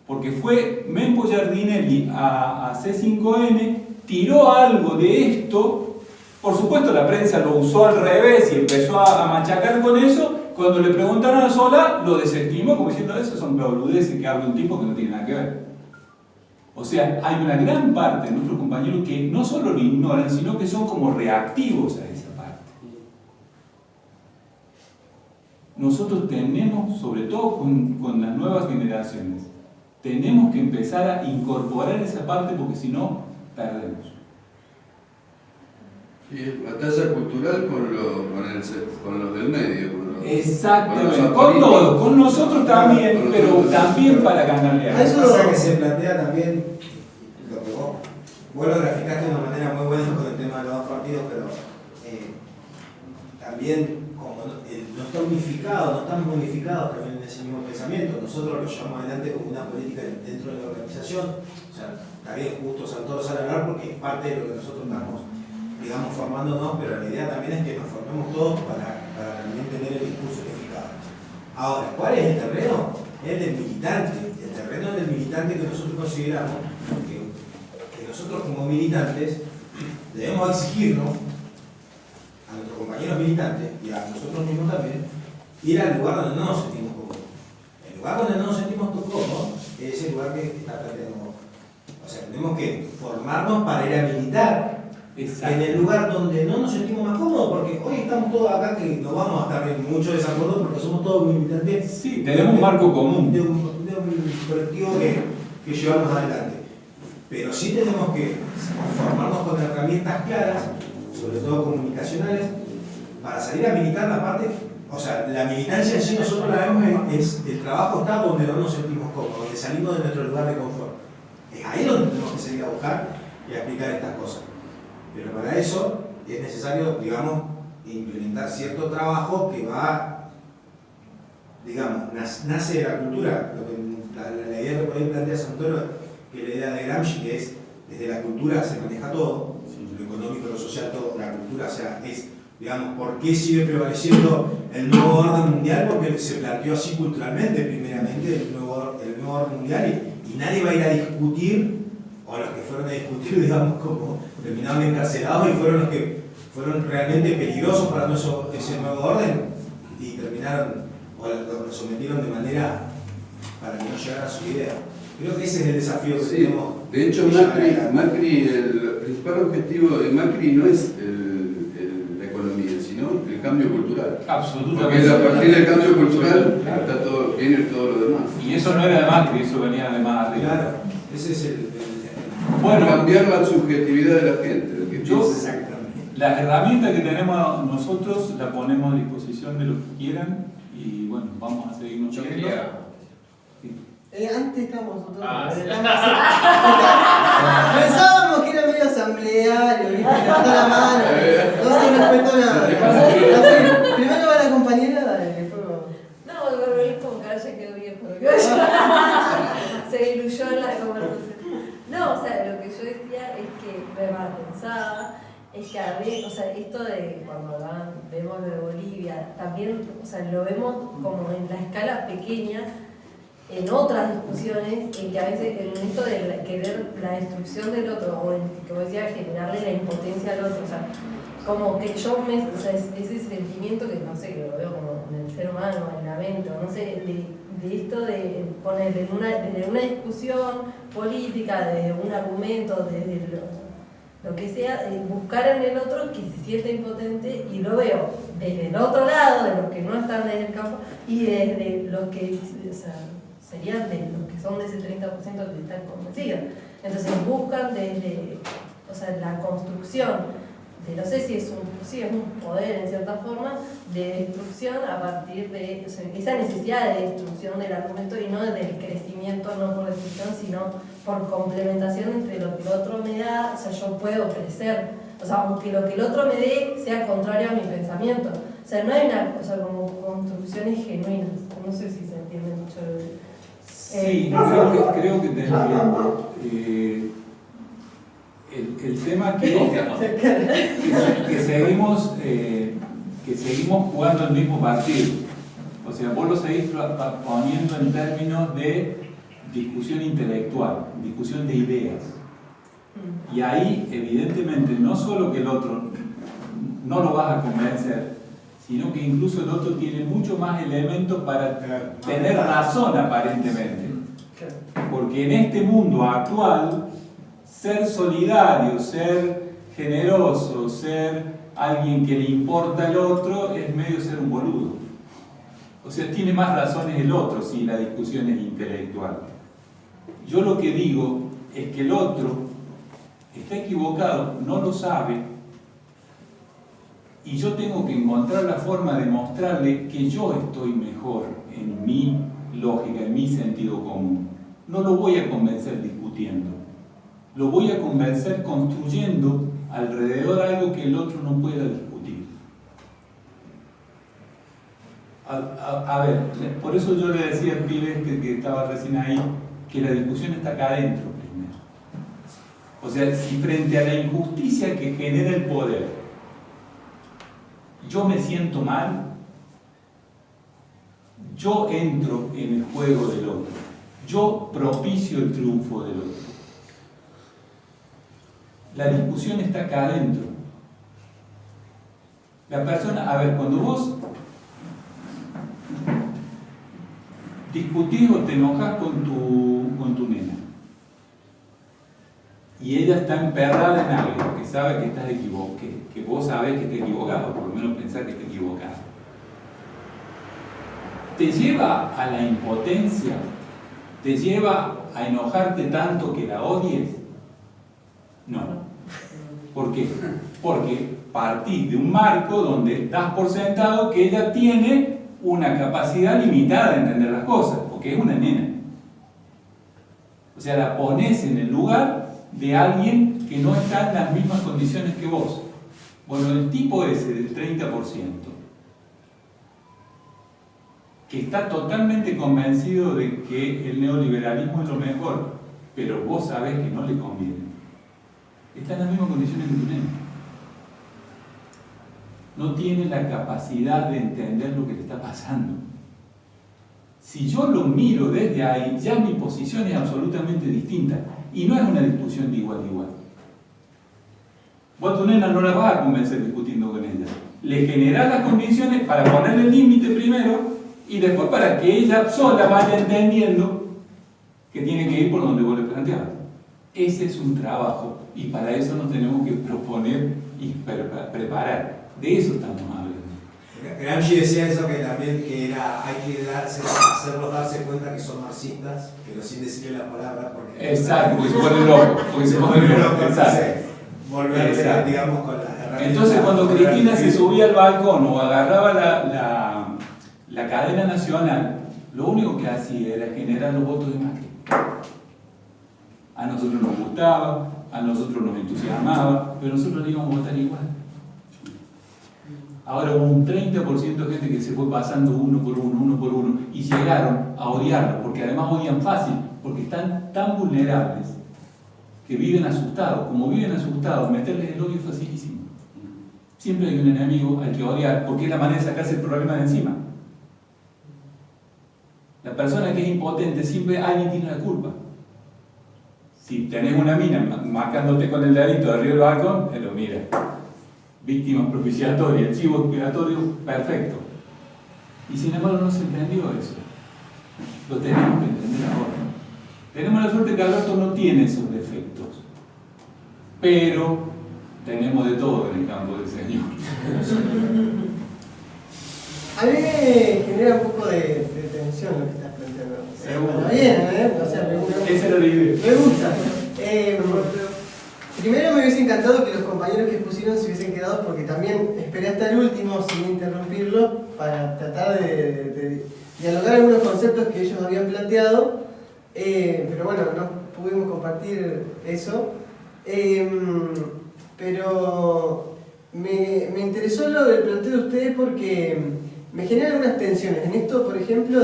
Porque fue Mempo Giardinelli a C5N, tiró algo de esto, por supuesto la prensa lo usó al revés y empezó a machacar con eso. Cuando le preguntaron a Sola, lo desestimó como diciendo, eso son boludeces que habla un tipo que no tiene nada que ver. O sea, hay una gran parte de nuestros compañeros que no solo lo ignoran, sino que son como reactivos a esa parte. Nosotros tenemos, sobre todo con las nuevas generaciones, tenemos que empezar a incorporar esa parte porque si no, perdemos. Y batalla cultural con los del medio. Exactamente, con todos, con nosotros también, pero también para ganarle a eso. Eso que se plantea también, lo que vos lo graficaste de una manera muy buena con el tema de los dos partidos, pero también como no está unificado, no estamos unificados también en ese mismo pensamiento. Nosotros lo llevamos adelante como una política dentro de la organización. O sea, está bien, justo Santoro sale a hablar porque es parte de lo que nosotros estamos, digamos, formándonos, pero la idea también es que nos formemos todos para también tener el discurso unificado. Ahora, ¿cuál es el terreno? El del militante. El terreno del militante que nosotros consideramos que nosotros como militantes debemos exigirnos a nuestros compañeros militantes y a nosotros mismos también ir al lugar donde no nos sentimos cómodos. El lugar donde no nos sentimos cómodos es el lugar que está planteando. O sea, tenemos que formarnos para ir a militar. Exacto. En el lugar donde no nos sentimos más cómodos, porque hoy estamos todos acá que no vamos a estar en mucho desacuerdo porque somos todos militantes. Sí, tenemos un marco común. De un colectivo que llevamos adelante. Pero sí tenemos que formarnos con herramientas claras, sobre todo comunicacionales, para salir a militar la parte. O sea, la militancia en sí nosotros la vemos es el trabajo está donde no nos sentimos cómodos, donde salimos de nuestro lugar de confort. Es ahí donde tenemos que salir a buscar y a explicar estas cosas. Pero para eso es necesario, digamos, implementar cierto trabajo que va, digamos, nace de la cultura. Lo que, la idea que por ahí plantea Santoro, que la idea de Gramsci, que es desde la cultura se maneja todo, lo económico, lo social, todo, la cultura, o sea, es, digamos, ¿por qué sigue prevaleciendo el nuevo orden mundial? Porque se planteó así culturalmente, primeramente, el nuevo orden mundial, y nadie va a ir a discutir, o los que fueron a discutir, digamos, como terminaron encarcelados y fueron los que fueron realmente peligrosos para ese nuevo orden y terminaron, o lo sometieron de manera para que no llegara a su idea. Creo que ese es el desafío que tenemos. De hecho, Macri, el principal objetivo de Macri no es la economía, sino el cambio cultural. Porque Absolutamente. a partir del cambio cultural viene todo lo demás. Y eso no era de Macri, eso venía de más arriba. Claro, ese es el Bueno, Cambiar la subjetividad de la gente. del que yo, piensa. las herramientas que tenemos nosotros las ponemos a disposición de los que quieran y bueno, vamos a seguir Yo nutriendo. quería. Antes estábamos nosotros. Sí. Pensábamos que era medio asambleario, ¿viste? Levantó la mano, no se respetó nada. Primero va la compañera, después va. No, es como que ahora ya quedó viejo. Se diluyó en la conversación. No, o sea, lo que yo decía es que, pensaba, es que a ver, o sea, esto de cuando vemos lo de Bolivia, también, o sea, lo vemos como en la escala pequeña, en otras discusiones, en que a veces en esto de querer la destrucción del otro, o en que vos decías, generarle la impotencia al otro, o sea, como que yo o sea, ese sentimiento que no sé, que lo veo como en el ser humano, en la mente, o no sé, de esto de poner desde una discusión política, desde un argumento, desde lo que sea, buscar en el otro que se sienta impotente, y lo veo desde el otro lado, de los que no están en el campo, y desde los que, o sea, serían de los que son de ese 30% que están convencidos. Entonces buscan desde, o sea, la construcción de, no sé si es un poder en cierta forma, de destrucción a partir de, o sea, esa necesidad de destrucción del argumento y no del crecimiento, no por destrucción, sino por complementación entre lo que el otro me da, o sea, yo puedo crecer, o sea, aunque lo que el otro me dé sea contrario a mi pensamiento. O sea, no hay una cosa como construcciones genuinas, no sé si se entiende mucho. Sí, creo que te entiendo. El tema que seguimos jugando el mismo partido. O sea, vos lo seguís poniendo en términos de discusión intelectual, discusión de ideas. Y ahí, evidentemente, no solo que el otro no lo vas a convencer, sino que incluso el otro tiene mucho más elementos para tener razón aparentemente. Porque en este mundo actual, ser solidario, ser generoso, ser alguien que le importa al otro, es medio ser un boludo. O sea, tiene más razones el otro si la discusión es intelectual. Yo lo que digo es que el otro está equivocado, no lo sabe, y yo tengo que encontrar la forma de mostrarle que yo estoy mejor en mi lógica, en mi sentido común. No lo voy a convencer discutiendo, lo voy a convencer construyendo alrededor algo que el otro no pueda discutir. A ver, por eso yo le decía al pibe que estaba recién ahí, que la discusión está acá adentro primero. O sea, si frente a la injusticia que genera el poder, yo me siento mal, yo entro en el juego del otro, yo propicio el triunfo del otro. La discusión está acá adentro. La persona, a ver, cuando vos discutís o te enojas con tu nena y ella está emperrada en algo que sabe que estás equivocado, que vos sabés que está equivocado, por lo menos pensás que está equivocado, ¿te lleva a la impotencia? ¿Te lleva a enojarte tanto que la odies? No. ¿Por qué? Porque partís de un marco donde das por sentado que ella tiene una capacidad limitada de entender las cosas, porque es una nena. O sea, la pones en el lugar de alguien que no está en las mismas condiciones que vos. Bueno, el tipo ese del 30%, que está totalmente convencido de que el neoliberalismo es lo mejor, pero vos sabés que no le conviene, está en las mismas condiciones que tu nena. No tiene la capacidad de entender lo que le está pasando. Si yo lo miro desde ahí, ya mi posición es absolutamente distinta. Y no es una discusión de igual a igual. Vos a tu nena no la vas a convencer discutiendo con ella. Le generás las condiciones para ponerle el límite primero y después para que ella sola vaya entendiendo que tiene que ir por donde vos le planteabas. Ese es un trabajo y para eso nos tenemos que proponer y preparar. De eso estamos hablando. Gramsci decía eso que también que era, hay que hacerlos darse cuenta que son marxistas, pero sin decirle la palabra. Porque exacto, porque se pone loco. Porque se pone loco, exacto. Volver, digamos, con la herramienta. Entonces, cuando Cristina se subía al balcón o agarraba la cadena nacional, lo único que hacía era generar los votos de Macri. A nosotros nos gustaba, a nosotros nos entusiasmaba, pero nosotros le íbamos a votar igual. Ahora hubo un 30% de gente que se fue pasando uno por uno, y llegaron a odiarlo, porque además odian fácil, porque están tan vulnerables que viven asustados. Como viven asustados, meterles el odio es facilísimo. Siempre hay un enemigo al que odiar, porque es la manera de sacarse el problema de encima. La persona que es impotente, siempre alguien tiene la culpa. Si tenés una mina marcándote con el dedito arriba del balcón, lo mira. Víctimas propiciatorias, chivo expiatorio, perfecto. Y sin embargo no se entendió eso. Lo tenemos que entender ahora. Tenemos la suerte que Alberto no tiene esos defectos. Pero tenemos de todo en el campo del Señor. A mí me genera un poco de tensión lo que estás planteando. Seguro. Está bien, O sea, Esa era la idea. me gusta. Primero me hubiese encantado que los compañeros que expusieron se hubiesen quedado, porque también esperé hasta el último sin interrumpirlo para tratar de dialogar algunos conceptos que ellos habían planteado, pero bueno, no pudimos compartir eso. Pero me interesó lo del planteo de ustedes porque me genera algunas tensiones. En esto, por ejemplo,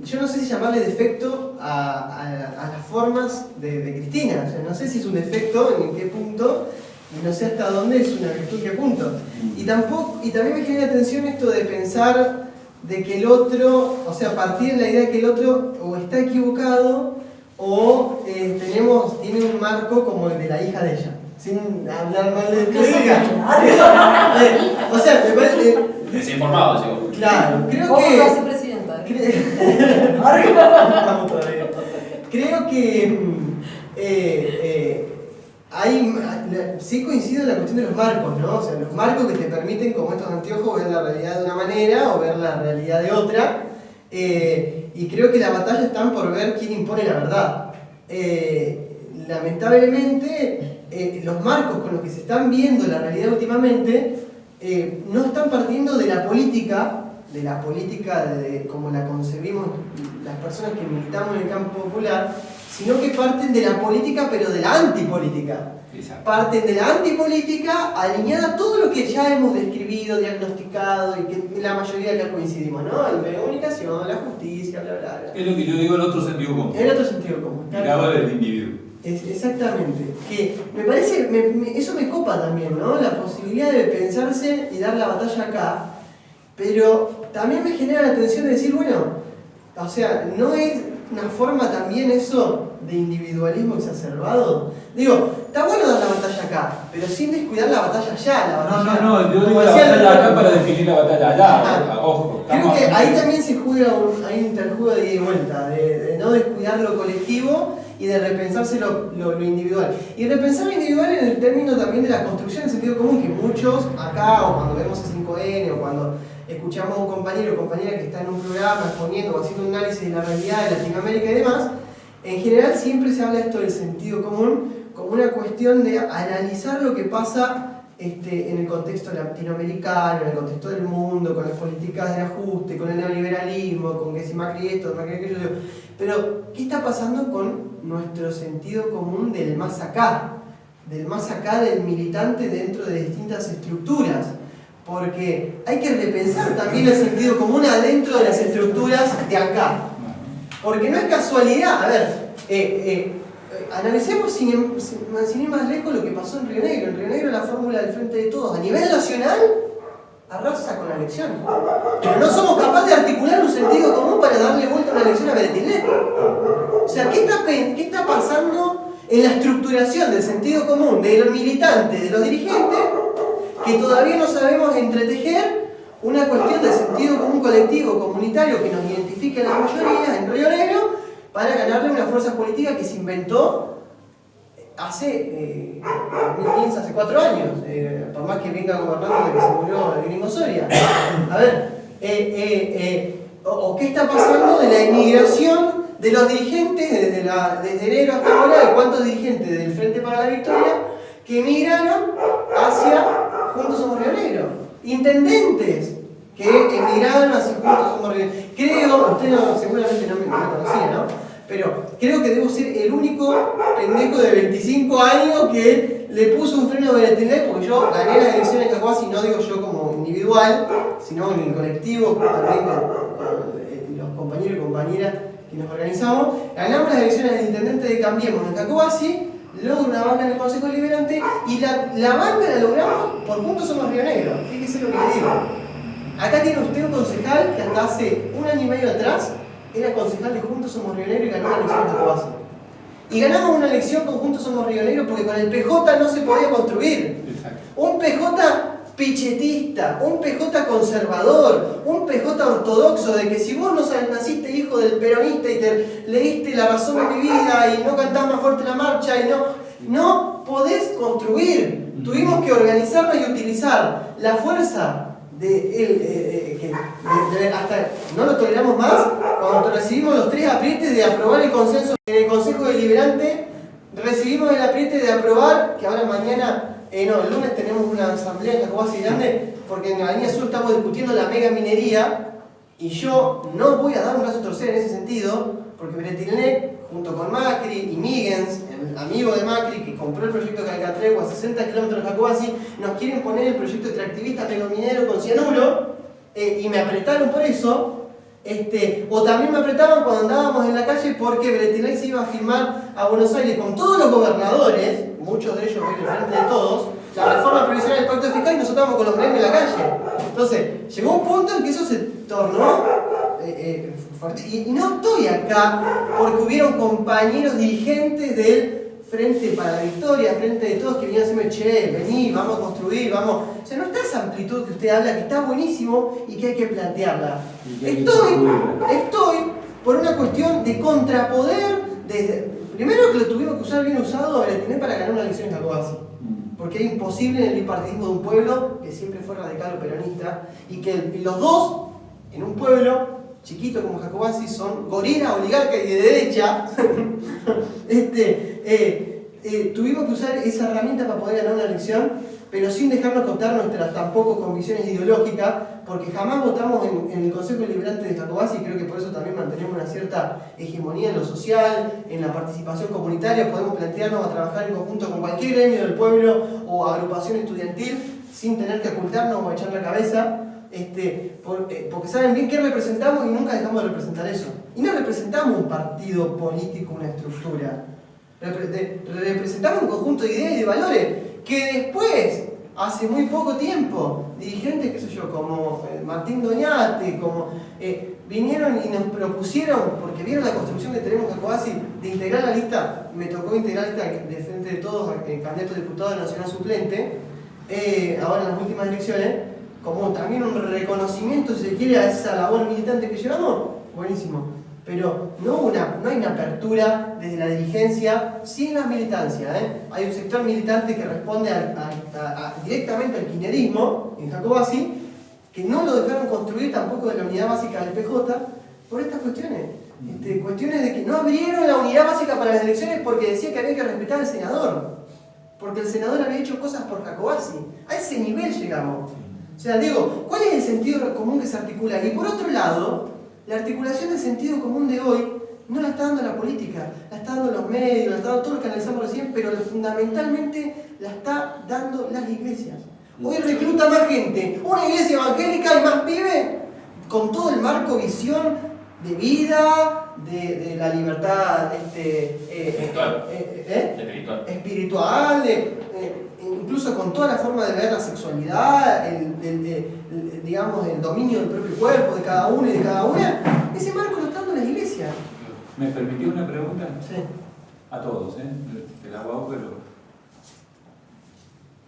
yo no sé si llamarle defecto a las formas de Cristina. O sea, no sé si es un defecto, en qué punto, y no sé hasta dónde es una virtud, qué punto. Y también me genera tensión esto de pensar de que el otro, o sea, partir de la idea de que el otro o está equivocado o tiene un marco como el de la hija de ella. Sin hablar mal de Cristina. O sea, me parece... Desinformado, digo. Claro, creo ¿Cómo que... va a ser presidenta? Creo que sí coincido en la cuestión de los marcos, ¿no? O sea, los marcos que te permiten, como estos anteojos, ver la realidad de una manera o ver la realidad de otra. Y creo que la batalla está por ver quién impone la verdad. Lamentablemente, los marcos con los que se están viendo la realidad últimamente no están partiendo de la política como la concebimos las personas que militamos en el campo popular, sino que parten de la política, pero de la antipolítica. Exacto. Parten de la antipolítica alineada a todo lo que ya hemos describido, diagnosticado y que la mayoría acá coincidimos, ¿no? La comunicación, la justicia, bla, bla, bla. Es lo que yo digo, el otro sentido común. El otro sentido común. Miraba del individuo. Exactamente. Que me parece, eso me copa también, ¿no? La posibilidad de pensarse y dar la batalla acá, pero también me genera la tensión de decir, bueno, o sea, ¿no es una forma también eso de individualismo exacerbado? Digo, está bueno dar la batalla acá, pero sin descuidar la batalla allá. No, yo digo la batalla acá para definir la batalla allá. Ojo. Creo que ahí también se juega hay un interjuego de ida y vuelta, de no descuidar lo colectivo y de repensarse lo individual. Y repensar lo individual en el término también de la construcción del sentido común, que muchos acá, o cuando vemos a 5N, o cuando escuchamos a un compañero o compañera que está en un programa exponiendo o haciendo un análisis de la realidad de Latinoamérica y demás, en general siempre se habla esto del sentido común como una cuestión de analizar lo que pasa en el contexto latinoamericano, en el contexto del mundo, con las políticas de ajuste, con el neoliberalismo, con que si Macri esto, Macri aquello. Pero, ¿qué está pasando con nuestro sentido común del más acá del militante dentro de distintas estructuras? Porque hay que repensar también el sentido común adentro de las estructuras de acá. Porque no es casualidad, a ver, analicemos sin ir más lejos lo que pasó en Río Negro. En Río Negro la fórmula del Frente de Todos a nivel nacional arrasa con la elección. Pero no somos capaces de articular un sentido común para darle vuelta a una elección a Beretilnet. O sea, ¿qué está pasando en la estructuración del sentido común de los militantes, de los dirigentes, que todavía no sabemos entretejer una cuestión de sentido común colectivo, comunitario, que nos identifique a las mayorías en Río Negro para ganarle una fuerza política que se inventó hace 2015, hace 4 años, por más que venga gobernando desde que se murió el gringo Soria. A ver, o qué está pasando de la inmigración de los dirigentes desde enero hasta ahora, de cuántos dirigentes del Frente para la Victoria que emigraron hacia Juntos Somos Río Negro. Intendentes que emigraron hacia Juntos Somos Río Negro. Creo, usted seguramente no me conocía, ¿no? Pero creo que debo ser el único pendejo de 25 años que le puso un freno a Beretilnec, porque yo gané las elecciones en Cacoasi, no digo yo como individual, sino en el colectivo, también con los compañeros y compañeras que nos organizamos. Ganamos las elecciones del intendente de Cambiemos en Cacoasi, logro una banca en el Consejo Deliberante, y la banca la logramos por Juntos Somos Río Negro. Fíjese lo que le digo. Acá tiene usted un concejal que hasta hace 1 año y medio atrás era concejal de Juntos Somos Río Negro y ganó la elección de Cacoasi. Y ganamos una elección con Juntos Somos Río Negro porque con el PJ no se podía construir. Exacto. Un PJ pichetista, un PJ conservador, un PJ ortodoxo, de que si vos no naciste hijo del peronista y te leíste La razón de mi vida y no cantás más fuerte la marcha y no podés construir. Tuvimos que organizarnos y utilizar la fuerza hasta no lo toleramos más cuando recibimos los 3 aprietes de aprobar el consenso en el Consejo Deliberante. Recibimos el apriete de aprobar, que ahora mañana, el lunes tenemos una asamblea en Cacoasi grande, porque en la línea sur estamos discutiendo la mega minería, y yo no voy a dar un brazo a torcer en ese sentido, porque Beretilnec, junto con Macri y Migens, el amigo de Macri que compró el proyecto Calcatrego a 60 kilómetros de Cacoasi, nos quieren poner el proyecto extractivista megaminero con cianuro, y me apretaron por eso. O también me apretaban cuando andábamos en la calle porque Beretilnec se iba a firmar a Buenos Aires con todos los gobernadores, muchos de ellos hoy en frente de todos, la reforma previsional del pacto fiscal, y nosotros estábamos con los gremios en la calle. Entonces, llegó un punto en que eso se tornó fuerte. Y no estoy acá porque hubieron compañeros dirigentes del Frente para la Victoria, Frente de Todos, que venían a decirme, che, vení, vamos a construir, vamos. O sea, no está esa amplitud que usted habla, que está buenísimo y que hay que plantearla. Estoy por una cuestión de contrapoder, primero que lo tuvimos que usar bien usado a Beretilnec para ganar una elección en Cacoasi. Porque es imposible en el bipartidismo de un pueblo que siempre fue radical o peronista, y que los dos, en un pueblo chiquito como Cacoasi, son gorila, oligarca y de derecha. Tuvimos que usar esa herramienta para poder ganar una elección, pero sin dejarnos contar nuestras tampoco convicciones ideológicas, porque jamás votamos en el Consejo Deliberante de Cacoasi, y creo que por eso también mantenemos una cierta hegemonía en lo social, en la participación comunitaria. Podemos plantearnos a trabajar en conjunto con cualquier gremio del pueblo o agrupación estudiantil sin tener que ocultarnos o echar la cabeza. Porque saben bien qué representamos y nunca dejamos de representar eso. Y no representamos un partido político, una estructura. Representamos un conjunto de ideas y de valores que después, hace muy poco tiempo, dirigentes, qué sé yo, como Martín Doñate, vinieron y nos propusieron, porque vieron la construcción que tenemos en Cacoasi, de integrar la lista. Me tocó integrar la lista de Frente de Todos, candidato a diputado nacional suplente, ahora en las últimas elecciones, como también un reconocimiento, si se quiere, a esa labor militante que llevamos. Buenísimo. Pero no hay una apertura desde la dirigencia, sin la militancia. Hay un sector militante que responde directamente al kirchnerismo en Cacoasi, que no lo dejaron construir tampoco de la unidad básica del PJ por estas cuestiones. Cuestiones de que no abrieron la unidad básica para las elecciones porque decía que había que respetar al senador, porque el senador había hecho cosas por Cacoasi. A ese nivel llegamos. O sea, digo, ¿cuál es el sentido común que se articula? Y por otro lado, la articulación del sentido común de hoy no la está dando la política, la está dando los medios, la está dando todo lo que analizamos recién, pero fundamentalmente la está dando las iglesias. Hoy recluta más gente, una iglesia evangélica y más pibe, con todo el marco visión de vida, de la libertad espiritual, incluso con toda la forma de ver la sexualidad, digamos, el dominio del propio cuerpo de cada uno y de cada una. Ese marco lo está dando la iglesia. ¿Me permitió una pregunta? Sí. A todos, te la hago, pero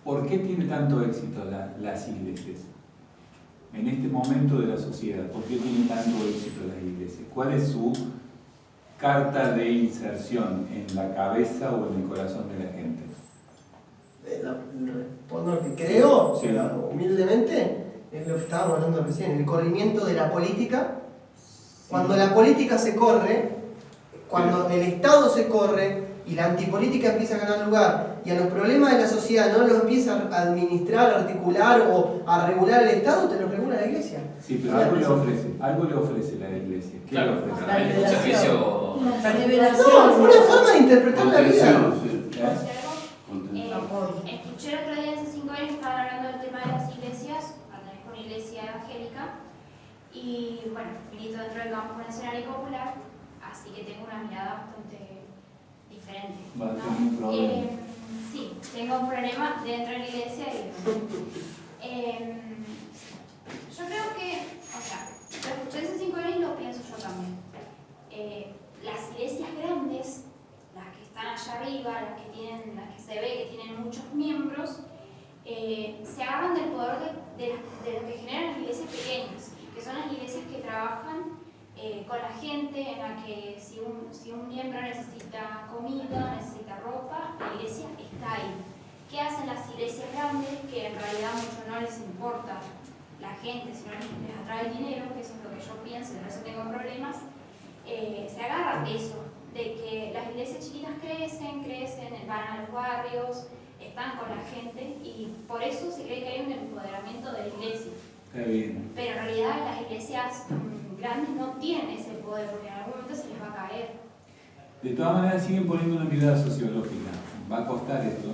¿por qué tiene tanto éxito las iglesias? En este momento de la sociedad, ¿por qué tiene tanto éxito las iglesias? ¿Cuál es su carta de inserción en la cabeza o en el corazón de la gente? Respondo lo que creo, Sí. humildemente, es lo que estábamos hablando recién, el corrimiento de la política. Cuando la política se corre, cuando el Estado se corre y la antipolítica empieza a ganar lugar y a los problemas de la sociedad no los empieza a administrar, a articular o a regular el Estado, te lo regula la Iglesia. Sí, pero algo le ofrece la Iglesia. ¿Qué le ofrece? La Hay un servicio. La No, liberación. una forma de interpretar la vida. Contención, sí. Escuché el otro día en C5N que estaban hablando del tema de las iglesias, pertenezco a una iglesia evangélica, y bueno, milito dentro del campo nacional y popular, así que tengo una mirada bastante diferente. Va a ¿no? tener un problema. Sí, tengo un problema dentro de la iglesia y yo creo que, o sea, lo escuché en C5N y lo pienso yo también. Las iglesias grandes, las que están allá arriba, las que se ve que tienen muchos miembros, se agarran del poder de lo que generan las iglesias pequeñas, que son las iglesias que trabajan con la gente, en la que si un miembro necesita comida, necesita ropa, la iglesia está ahí. ¿Qué hacen las iglesias grandes? Que en realidad mucho no les importa la gente, sino les atrae el dinero, que eso es lo que yo pienso, y por eso tengo problemas. Se agarra eso, de que las iglesias chiquitas crecen, van a los barrios, están con la gente y por eso se cree que hay un empoderamiento de la iglesia. Está bien. Pero en realidad las iglesias grandes no tienen ese poder porque en algún momento se les va a caer. De todas maneras siguen poniendo una mirada sociológica. Va a costar esto.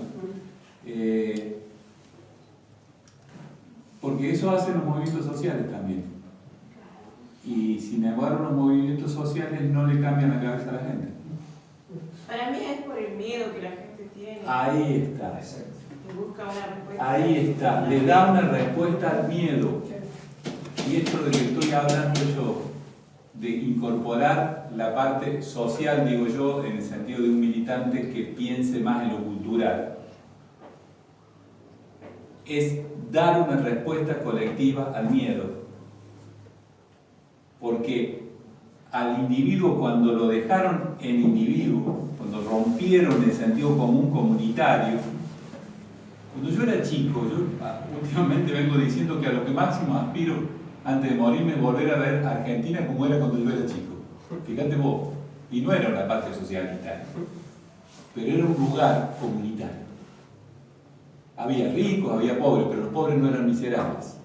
Porque eso hacen los movimientos sociales también. Y sin embargo los movimientos sociales no le cambian la cabeza a la gente. Para mí es por el miedo que la gente tiene. Ahí está. Y busca una respuesta. Ahí está. Le da una respuesta al miedo. Y esto de que estoy hablando yo, de incorporar la parte social, digo yo, en el sentido de un militante que piense más en lo cultural, es dar una respuesta colectiva al miedo. Porque al individuo, cuando lo dejaron en individuo, cuando rompieron el sentido común comunitario, cuando yo era chico, yo últimamente vengo diciendo que a lo que máximo aspiro antes de morirme es volver a ver Argentina como era cuando yo era chico. Fíjate vos, y no era una patria socialista, pero era un lugar comunitario. Había ricos, había pobres, pero los pobres no eran miserables.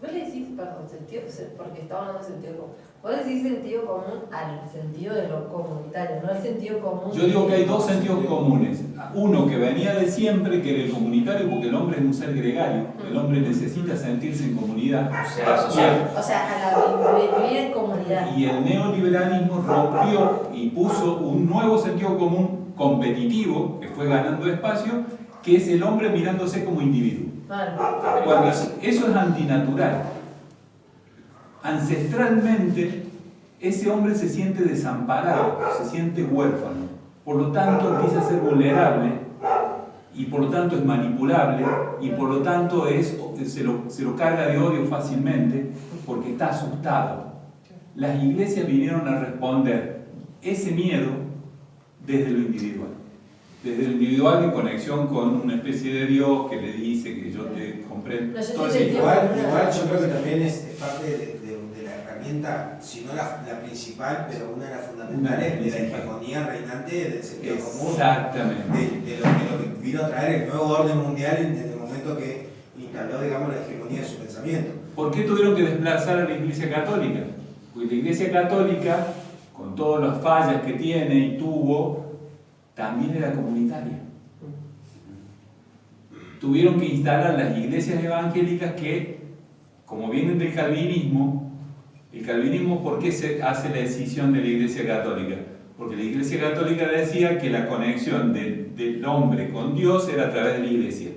Vos le decís, perdón, sentido, porque estaba hablando de sentido común. Vos decís sentido común al sentido de lo comunitario, no al sentido común. Yo digo que hay dos sentidos comunes. Uno que venía de siempre, que era el comunitario, porque el hombre es un ser gregario. El hombre necesita sentirse en comunidad. O sea, a la vivir en comunidad. Y el neoliberalismo rompió y puso un nuevo sentido común competitivo, que fue ganando espacio, que es el hombre mirándose como individuo. Cuando eso es antinatural. Ancestralmente, ese hombre se siente desamparado, se siente huérfano. Por lo tanto, empieza a ser vulnerable y por lo tanto es manipulable y por lo tanto se lo carga de odio fácilmente porque está asustado. Las iglesias vinieron a responder ese miedo desde lo individual. Desde lo individual en conexión con una especie de Dios que le dice que yo te comprendo. Igual yo creo que también es parte de la herramienta, si no la principal, pero una de las fundamentales de la hegemonía reinante del sentido común. Exactamente. De lo que vino a traer el nuevo orden mundial en el momento que instaló, digamos, la hegemonía de su pensamiento. ¿Por qué tuvieron que desplazar a la Iglesia Católica? Porque la Iglesia Católica, con todas las fallas que tiene y tuvo, también era comunitaria. Tuvieron que instalar las iglesias evangélicas que, como vienen del calvinismo, el calvinismo, ¿por qué se hace la escisión de la Iglesia Católica? Porque la Iglesia Católica decía que la conexión del hombre con Dios era a través de la Iglesia.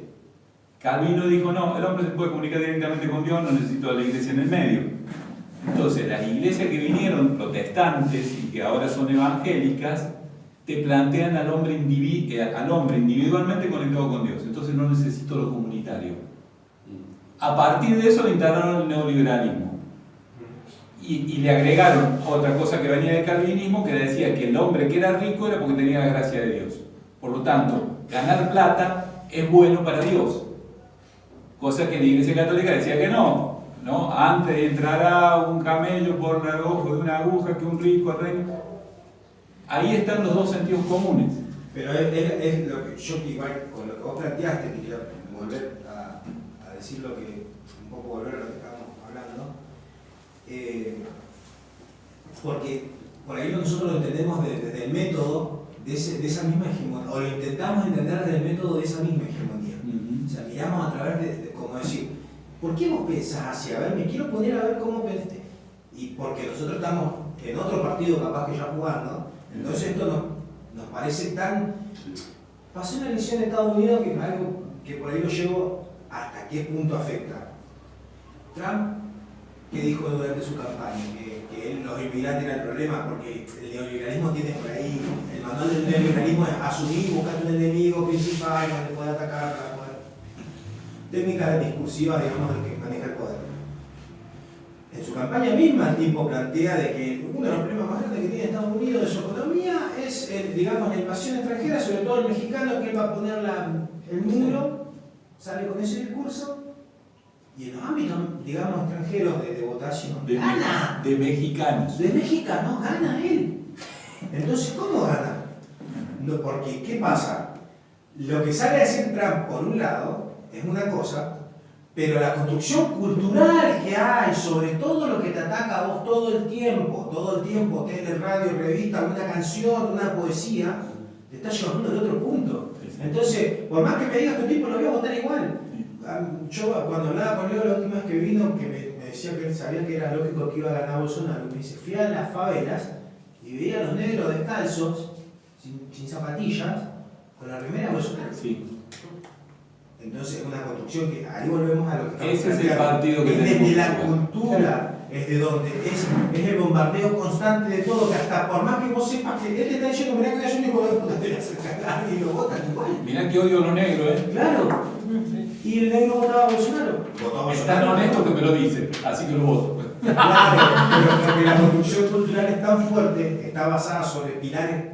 Calvino dijo, no, el hombre se puede comunicar directamente con Dios, no necesito a la Iglesia en el medio. Entonces, las iglesias que vinieron protestantes y que ahora son evangélicas, te plantean al hombre individualmente conectado con Dios. Entonces no necesito lo comunitario. A partir de eso le instalaron el neoliberalismo. Y le agregaron otra cosa que venía del calvinismo, que decía que el hombre que era rico era porque tenía la gracia de Dios. Por lo tanto, ganar plata es bueno para Dios. Cosa que la Iglesia Católica decía que no. Antes entrará un camello por el ojo de una aguja que un rico al reino. Ahí están los dos sentidos comunes. Pero es lo que yo, igual, con lo que vos planteaste, quería volver a decir lo que, un poco volver a lo que estábamos hablando, porque por ahí nosotros lo entendemos desde el método de esa misma hegemonía, o lo intentamos entender desde el método de esa misma hegemonía. O sea, miramos a través de como decir, ¿por qué vos pensás así? A ver, me quiero poner a ver cómo pensaste. Y porque nosotros estamos en otro partido capaz que ya jugando, entonces esto nos parece tan... Pasé una elección en Estados Unidos que es algo que por ahí lo llevo hasta qué punto afecta. Trump, que dijo durante su campaña que los inmigrantes eran el problema, porque el neoliberalismo tiene por ahí, el manual del neoliberalismo es asumir, buscar un enemigo principal donde pueda atacar para poder. Técnica discursiva, digamos, del que maneja el poder. En su campaña misma el tipo plantea de que uno de los problemas más grandes que tiene Estados Unidos de su economía es, digamos, la invasión extranjera, sobre todo el mexicano, que él va a poner el muro, sale con ese discurso. Y en los ámbitos, digamos, extranjeros de votación, gana. De mexicanos. De mexicanos gana él. Entonces, ¿cómo gana? No, porque, ¿qué pasa? Lo que sale a decir Trump, por un lado, es una cosa, pero la construcción cultural que hay sobre todo lo que te ataca a vos todo el tiempo, tele, radio, revista, una canción, una poesía, te está llevando al otro punto. Entonces, por más que me digas tu tipo, lo voy a votar igual. Yo cuando hablaba con Leo la última vez que vino, que me decía que él sabía que era lógico que iba a ganar Bolsonaro, me dice, fui a las favelas y veía a los negros descalzos, sin zapatillas, con la remera de Bolsonaro. Sí. Entonces es una construcción que ahí volvemos a lo que estamos Ese es el partido que tenemos. desde la cultura, es de donde es el bombardeo constante de todo, que hasta por más que vos sepas que él te está diciendo, mirá que hay un hijo de puta, te vas a cagar y lo votan igual. Mirá que odio a los negros, Claro. Y el negro votaba a Bolsonaro. Es tan honesto que me lo dice, así que lo voto. Claro, pero porque la construcción cultural es tan fuerte, está basada sobre pilares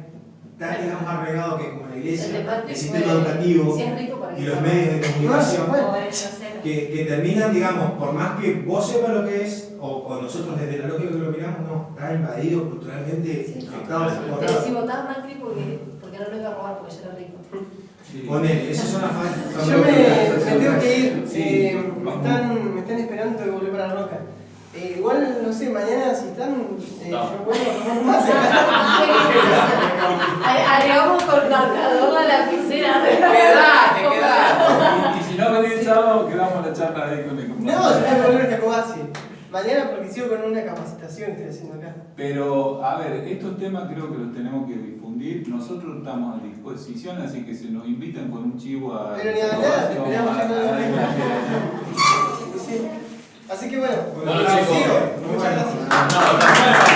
tan, digamos, arraigados que como la iglesia, el sistema educativo y los medios de comunicación, que terminan, digamos, por más que vos sepas lo que es, o nosotros desde la lógica que lo miramos, no, está invadido culturalmente, infectado. Pero si votás Macri porque no lo iba a robar porque ya era rico. Ponele, esas son las faltas. Yo me tengo que ir, Sí, me están esperando de volver para la Roca. Igual, no sé, mañana si están, yo puedo tomar más. Agregamos con marcador la lapicera. Te quedás. Y si no venís el sábado, quedamos la charla ahí con el compañero. No, yo tengo que volver a Jacobasi. Mañana porque sigo con una capacitación que estoy haciendo acá. Pero, a ver, estos temas creo que los tenemos que difundir. Nosotros estamos a disposición, así que se nos invitan con un chivo a... Pero ni a hablar, esperamos que no lo sí. Así que bueno, chicos, muchas gracias.